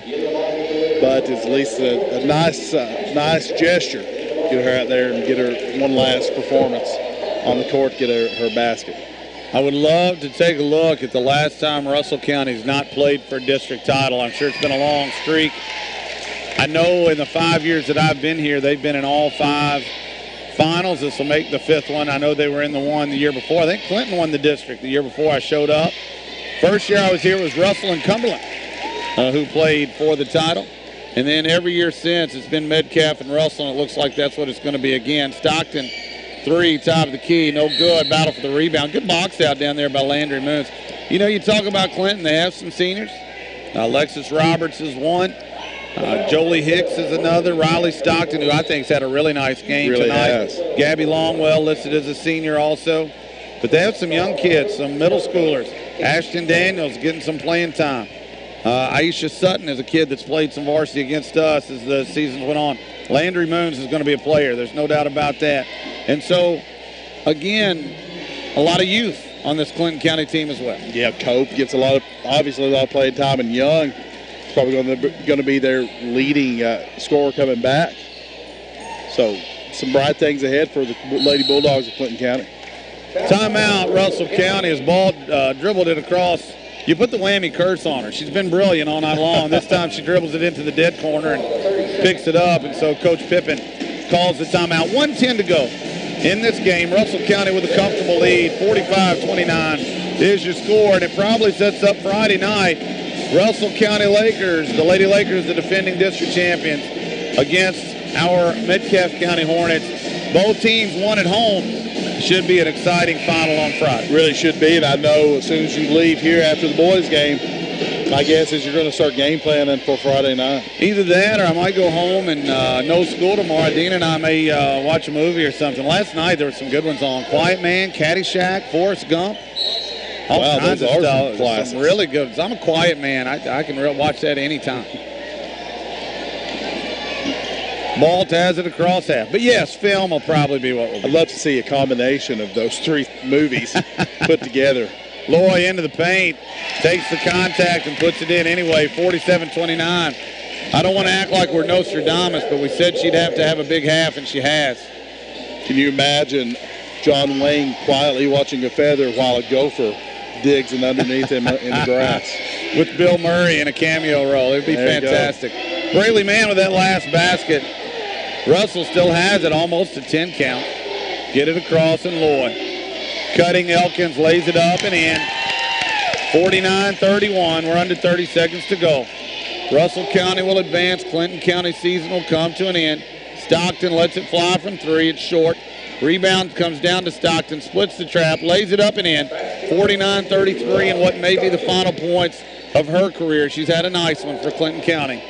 but it's at least a nice gesture. Get her out there and get her one last performance on the court, get her basket.
I would love to take a look at the last time Russell County's not played for a district title. I'm sure it's been a long streak. I know in the 5 years that I've been here, they've been in all 5 finals. This will make the 5th one. I know they were in the one the year before. I think Clinton won the district the year before I showed up. First year I was here was Russell and Cumberland, who played for the title. And then every year since, it's been Metcalf and Russell, and it looks like that's what it's going to be again. Stockton, 3, top of the key, no good. Battle for the rebound. Good box out down there by Landry Moons. You talk about Clinton, they have some seniors. Alexis Roberts is one. Jolie Hicks is another. Riley Stockton, who I think has had a really nice game
really
tonight.
Has.
Gabby Longwell listed as a senior also. But they have some young kids, some middle schoolers. Ashton Daniels getting some playing time. Aisha Sutton is a kid that's played some varsity against us as the season went on. Landry Moons is going to be a player. There's no doubt about that. And so, again, a lot of youth on this Clinton County team as well.
Yeah, Cope gets obviously a lot of playing time, and Young is probably going to be their leading scorer coming back. So, some bright things ahead for the Lady Bulldogs of Clinton County.
Timeout, Russell County as ball dribbled it across. You put the whammy curse on her. She's been brilliant all night long. This time she dribbles it into the dead corner and picks it up. And so Coach Pippin calls the timeout. 1:10 to go in this game. Russell County with a comfortable lead. 45-29 is your score. And it probably sets up Friday night. Russell County Lakers, the Lady Lakers, the defending district champions, against our Metcalf County Hornets. Both teams won at home. Should be an exciting final on Friday.
Really should be, and I know as soon as you leave here after the boys' game, my guess is you're going to start game planning for Friday night.
Either that or I might go home and no school tomorrow. Dean and I may watch a movie or something. Last night there were some good ones on. Quiet Man, Caddyshack, Forrest Gump. All kinds of stuff. Some really good ones. I'm a quiet man. I can watch that anytime. Balt has it across half. But, yes, film will probably be what we'll do.
I'd love to see a combination of those 3 movies put together.
Loy into the paint, takes the contact and puts it in anyway, 47-29. I don't want to act like we're Nostradamus, but we said she'd have to have a big half, and she has.
Can you imagine John Wayne quietly watching a feather while a gopher digs in underneath him in the grass?
With Bill Murray in a cameo role. It would be fantastic. Braley Mann with that last basket. Russell still has it, almost a 10 count. Get it across and Loy. Cutting Elkins, lays it up and in. 49-31, we're under 30 seconds to go. Russell County will advance. Clinton County season will come to an end. Stockton lets it fly from 3, it's short. Rebound comes down to Stockton, splits the trap, lays it up and in. 49-33 and what may be the final points of her career. She's had a nice one for Clinton County.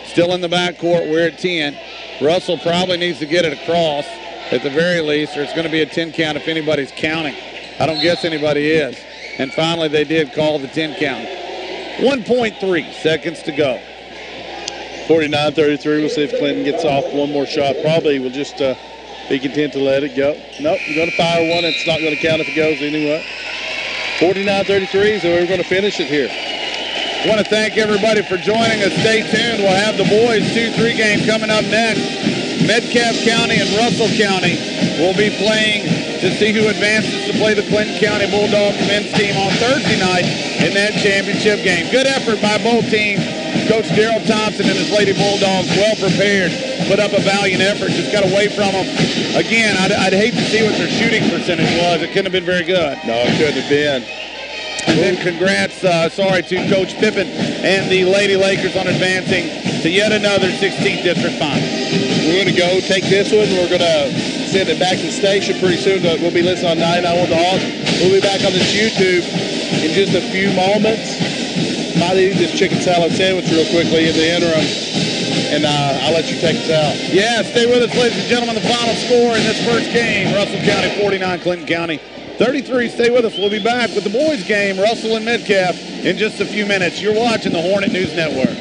Still in the backcourt, we're at 10. Russell probably needs to get it across at the very least, or it's going to be a 10 count if anybody's counting. I don't guess anybody is. And finally, they did call the 10 count. 1.3 seconds to go.
49-33. We'll see if Clinton gets off one more shot. Probably will just be content to let it go. Nope, you're going to fire one. It's not going to count if it goes anyway. 49-33, so we're going to finish it here.
I want to thank everybody for joining us. Stay tuned. We'll have the boys 2-3 game coming up next. Metcalf County and Russell County will be playing to see who advances to play the Clinton County Bulldogs men's team on Thursday night in that championship game. Good effort by both teams. Coach Gerald Thompson and his Lady Bulldogs well prepared, put up a valiant effort, just got away from them. Again, I'd hate to see what their shooting percentage was. It couldn't have been very good.
No, it couldn't have been.
And then congrats, to Coach Pippin and the Lady Lakers on advancing to yet another 16th District Final.
We're going to go take this one. We're going to send it back to the station pretty soon. We'll be listening on 99 The Hawk. We'll be back on this YouTube in just a few moments. Might eat this chicken salad sandwich real quickly in the interim, and I'll let you take us out.
Yeah, stay with us, ladies and gentlemen. The final score in this first game, Russell County 49, Clinton County 33. Stay with us. We'll be back with the boys game, Russell and Metcalf, in just a few minutes. You're watching the Hornet News Network.